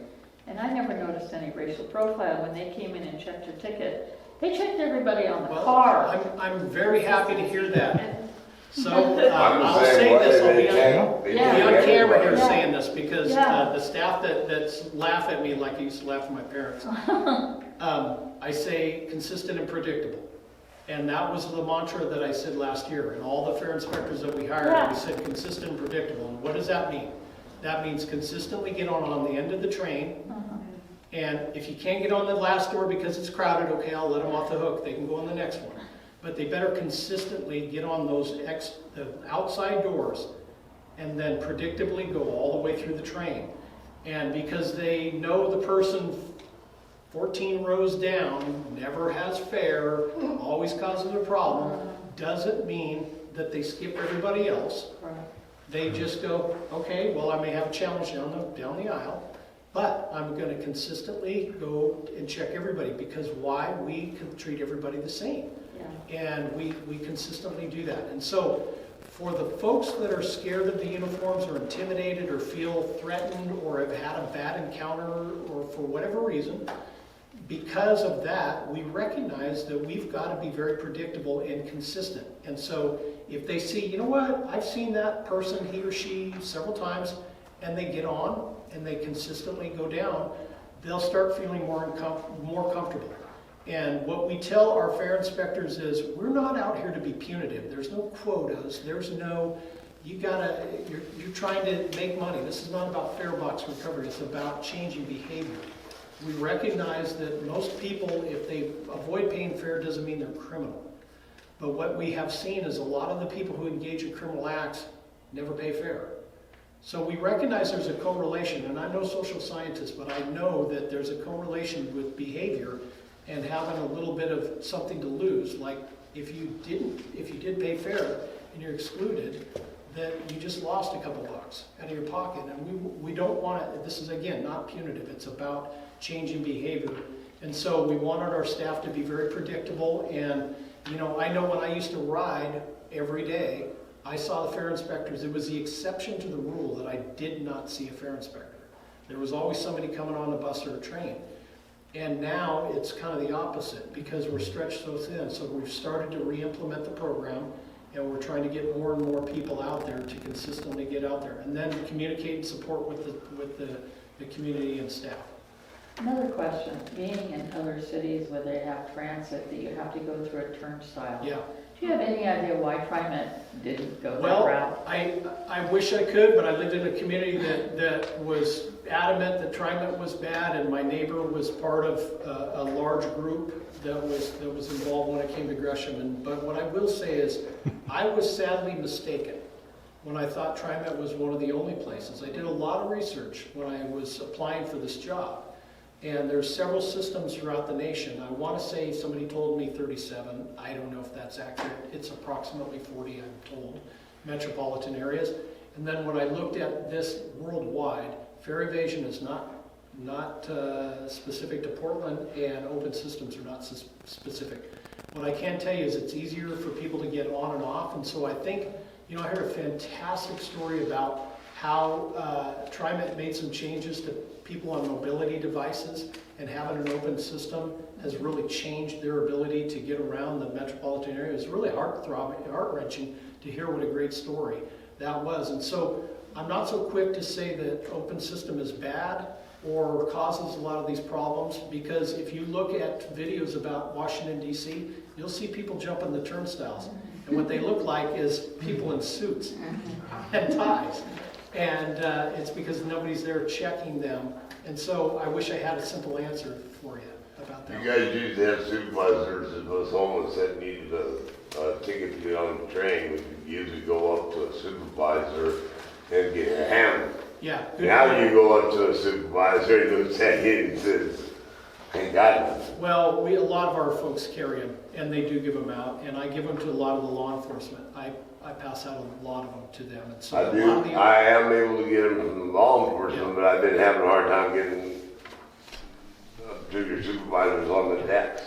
and I never noticed any racial profile when they came in and checked your ticket. They checked everybody on the car. I'm very happy to hear that. So I'm I'll the same say this, way. I'll be on camera here saying this because Yeah. the staff that laugh at me like I used to laugh at my parents. I say consistent and predictable. And that was the mantra that I said last year. And all the fair inspectors that we hired, we said consistent and predictable. And what does that mean? That means consistently get on the end of the train. And if you can't get on the last door because it's crowded, okay, I'll let them off the hook. They can go on the next one. But they better consistently get on those the outside doors and then predictably go all the way through the train. And because they know the person 14 rows down never has fare, always causes a problem, doesn't mean that they skip everybody else. They just go, okay, well, I may have a challenge down the aisle, but I'm going to consistently go and check everybody because why? We can treat everybody the same. And we consistently do that. And so for the folks that are scared of the uniforms or intimidated or feel threatened or have had a bad encounter or for whatever reason, because of that, we recognize that we've got to be very predictable and consistent. And so if they see, you know what, I've seen that person, he or she, several times, and they get on and they consistently go down, they'll start feeling more comfortable. And what we tell our fair inspectors is, we're not out here to be punitive. There's no quotas. There's no, you're trying to make money. This is not about fare box recovery. It's about changing behavior. We recognize that most people, if they avoid paying fare, doesn't mean they're criminal. But what we have seen is a lot of the people who engage in criminal acts never pay fare. So we recognize there's a correlation, and I'm no social scientist, but I know that there's a correlation with behavior and having a little bit of something to lose. Like if you did pay fare and you're excluded, that you just lost a couple bucks out of your pocket. And we don't want to, this is again, not punitive, it's about changing behavior. And so we wanted our staff to be very predictable. And you know, I know when I used to ride every day, I saw the fare inspectors. It was the exception to the rule that I did not see a fare inspector. There was always somebody coming on a bus or a train. And now it's kind of the opposite because we're stretched so thin. So we've started to re-implement the program and we're trying to get more and more people out there to consistently get out there and then communicate and support with the community and staff. Another question, being in other cities where they have transit that you have to go through a turnstile. Yeah. Do you have any idea why TriMet didn't go that Well, route? I wish I could, but I lived in a community that was adamant that TriMet was bad, and my neighbor was part of a large group that was involved when it came to Gresham. But what I will say is, I was sadly mistaken when I thought TriMet was one of the only places. I did a lot of research when I was applying for this job. And there's several systems throughout the nation. I want to say somebody told me 37. I don't know if that's accurate. It's approximately 40, I'm told, metropolitan areas. And then when I looked at this worldwide, fare evasion is not specific to Portland, and open systems are not specific. What I can tell you is it's easier for people to get on and off. And so I think, you know, I heard a fantastic story about how TriMet made some changes to people on mobility devices, and having an open system has really changed their ability to get around the metropolitan area. It's really heart-wrenching to hear what a great story that was. And so I'm not so quick to say that open system is bad or causes a lot of these problems, because if you look at videos about Washington, D.C., you'll see people jumping the turnstiles. And what they look like is people in suits and ties. And it's because nobody's there checking them. And so I wish I had a simple answer for you about that. You guys used to have supervisors if a homeless that needed a ticket to get on the train. Would you usually go up to a supervisor and get a hammer. Yeah. good Now point. you go up to a supervisor and looks at you and says, ain't got nothing. Well, a lot of our folks carry them, and they do give them out, and I give them to a lot of the law enforcement. I pass out a lot of them to them, and so I a lot of do, the I am able to get them from law enforcement, Yeah. but I've been having a hard time getting to your supervisors on the decks.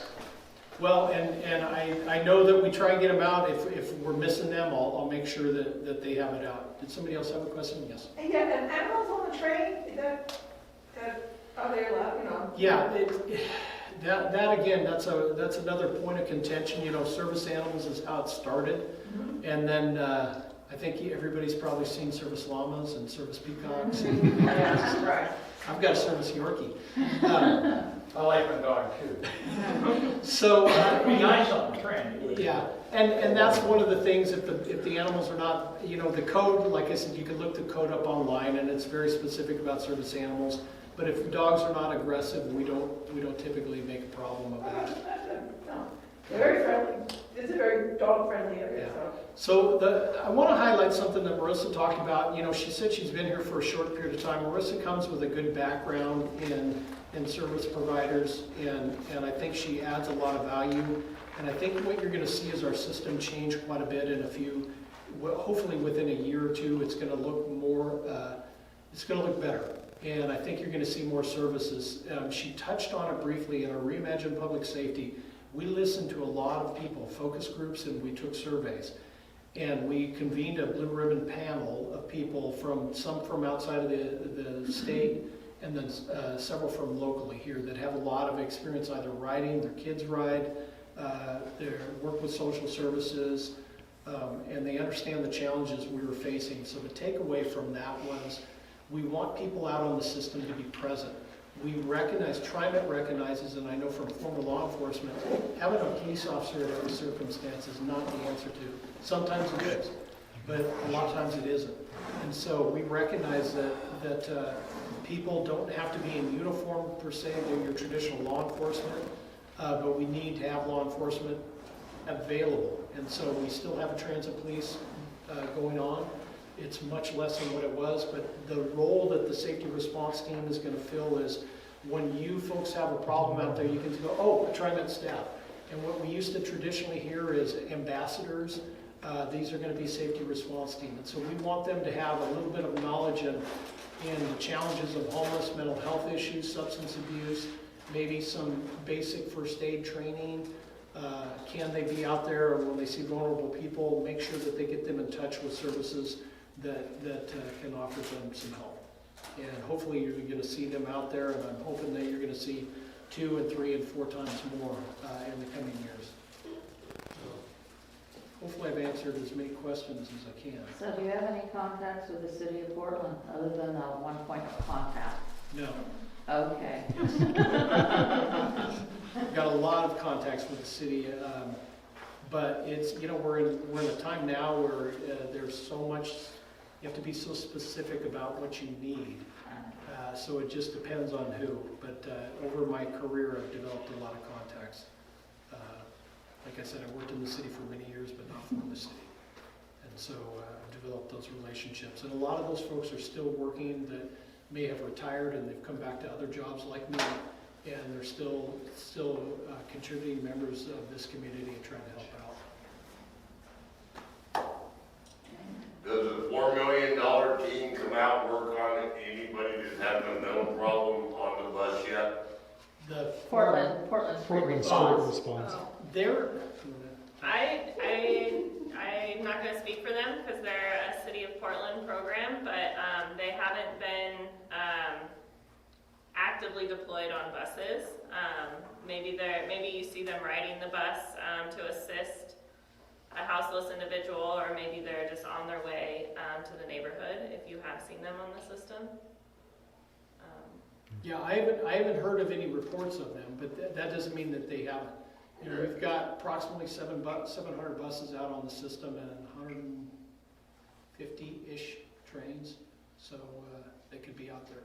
well, and I know that we try and get them out. If we're missing them, I'll make sure that they have it out. Did somebody else have a question? Yes. And yeah, and animals on the train, that are they allowed, you know? Yeah, that again, that's another point of contention. You know, service animals is how it started, and then I think everybody's probably seen service llamas and service peacocks. Yeah, right. I've got a service Yorkie. I like my dog too. So It'd be nice on the train. It would. yeah, and that's one of the things. If the animals are not, you know, the code, like I said, you can look the code up online, and it's very specific about service animals. But if dogs are not aggressive, we don't typically make a problem about it. No, they're very friendly. It's a very dog-friendly area, Yeah. so. So I want to highlight something that Marissa talked about. You know, she said she's been here for a short period of time. Marissa comes with a good background in service providers, and I think she adds a lot of value. And I think what you're going to see is our system change quite a bit in a few, hopefully within a year or two, it's going to look more, it's going to look better. And I think you're going to see more services. She touched on it briefly in our Reimagined Public Safety. We listened to a lot of people, focus groups, and we took surveys. And we convened a blue ribbon panel of people some from outside of the state, and then several from locally here that have a lot of experience either riding, their kids ride, their work with social services, and they understand the challenges we were facing. So the takeaway from that was, we want people out on the system to be present. We recognize, TriMet recognizes, and I know from former law enforcement, having a police officer in every circumstance is not the answer to. Sometimes it is, but a lot of times it isn't. And so we recognize that people don't have to be in uniform per se, they're your traditional law enforcement, but we need to have law enforcement available. And so we still have a transit police going on. It's much less than what it was, but the role that the safety response team is going to fill is when you folks have a problem out there, you can go, oh, a TriMet staff. And what we used to traditionally hear is ambassadors. These are going to be safety response team. And so we want them to have a little bit of knowledge in the challenges of homeless, mental health issues, substance abuse, maybe some basic first aid training. Can they be out there when they see vulnerable people, make sure that they get them in touch with services that can offer them some help. And hopefully you're going to see them out there, and I'm hoping that you're going to see 2 and 3 and 4 times more in the coming years. So hopefully I've answered as many questions as I can. So do you have any contacts with the city of Portland other than the one point of contact? No. Okay. I've got a lot of contacts with the city, but it's, you know, we're in a time now where there's so much, you have to be so specific about what you need. So it just depends on who. But over my career, I've developed a lot of contacts. Like I said, I worked in the city for many years, but not for the city. And so I've developed those relationships. And a lot of those folks are still working that may have retired and they've come back to other jobs like me. And they're still contributing members of this community and trying to help out. Does the $4 million team come out and work on anybody that's having a mental problem on the bus yet? The Portland Street Response. They're, I'm not going to speak for them because they're a City of Portland program, but they haven't been actively deployed on buses. Maybe you see them riding the bus to assist a houseless individual, or maybe they're just on their way to the neighborhood, if you have seen them on the system. yeah, I haven't heard of any reports of them, but that doesn't mean that they haven't. You know, we've got approximately 700 buses out on the system and 150-ish trains, so they could be out there.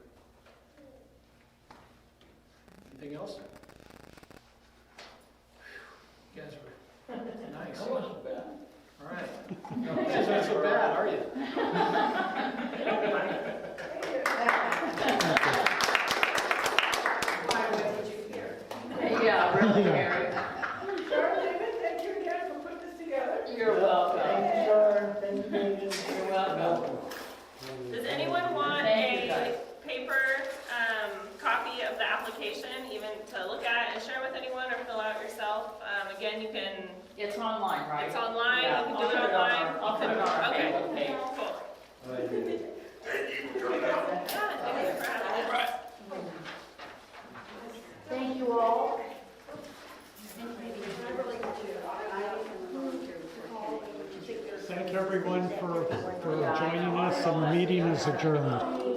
Anything else? You guys were nice. That wasn't bad. All right. guys aren't so bad, are you? Yeah, really, Mary. Sure, David, thank you again for putting this together. You're welcome. Sure. You're welcome. Does anyone want Thank you, a guys. paper copy of the application, even to look at and share with anyone or fill out yourself? Again, you can, It's online, right? it's online, Yeah, you can I'll do it put it on online. I'll put it on our Okay, Facebook page. cool. Thank you for coming out. Yeah, thanks for having us. Thank you all. Thank everyone for joining us, and the meeting is adjourned.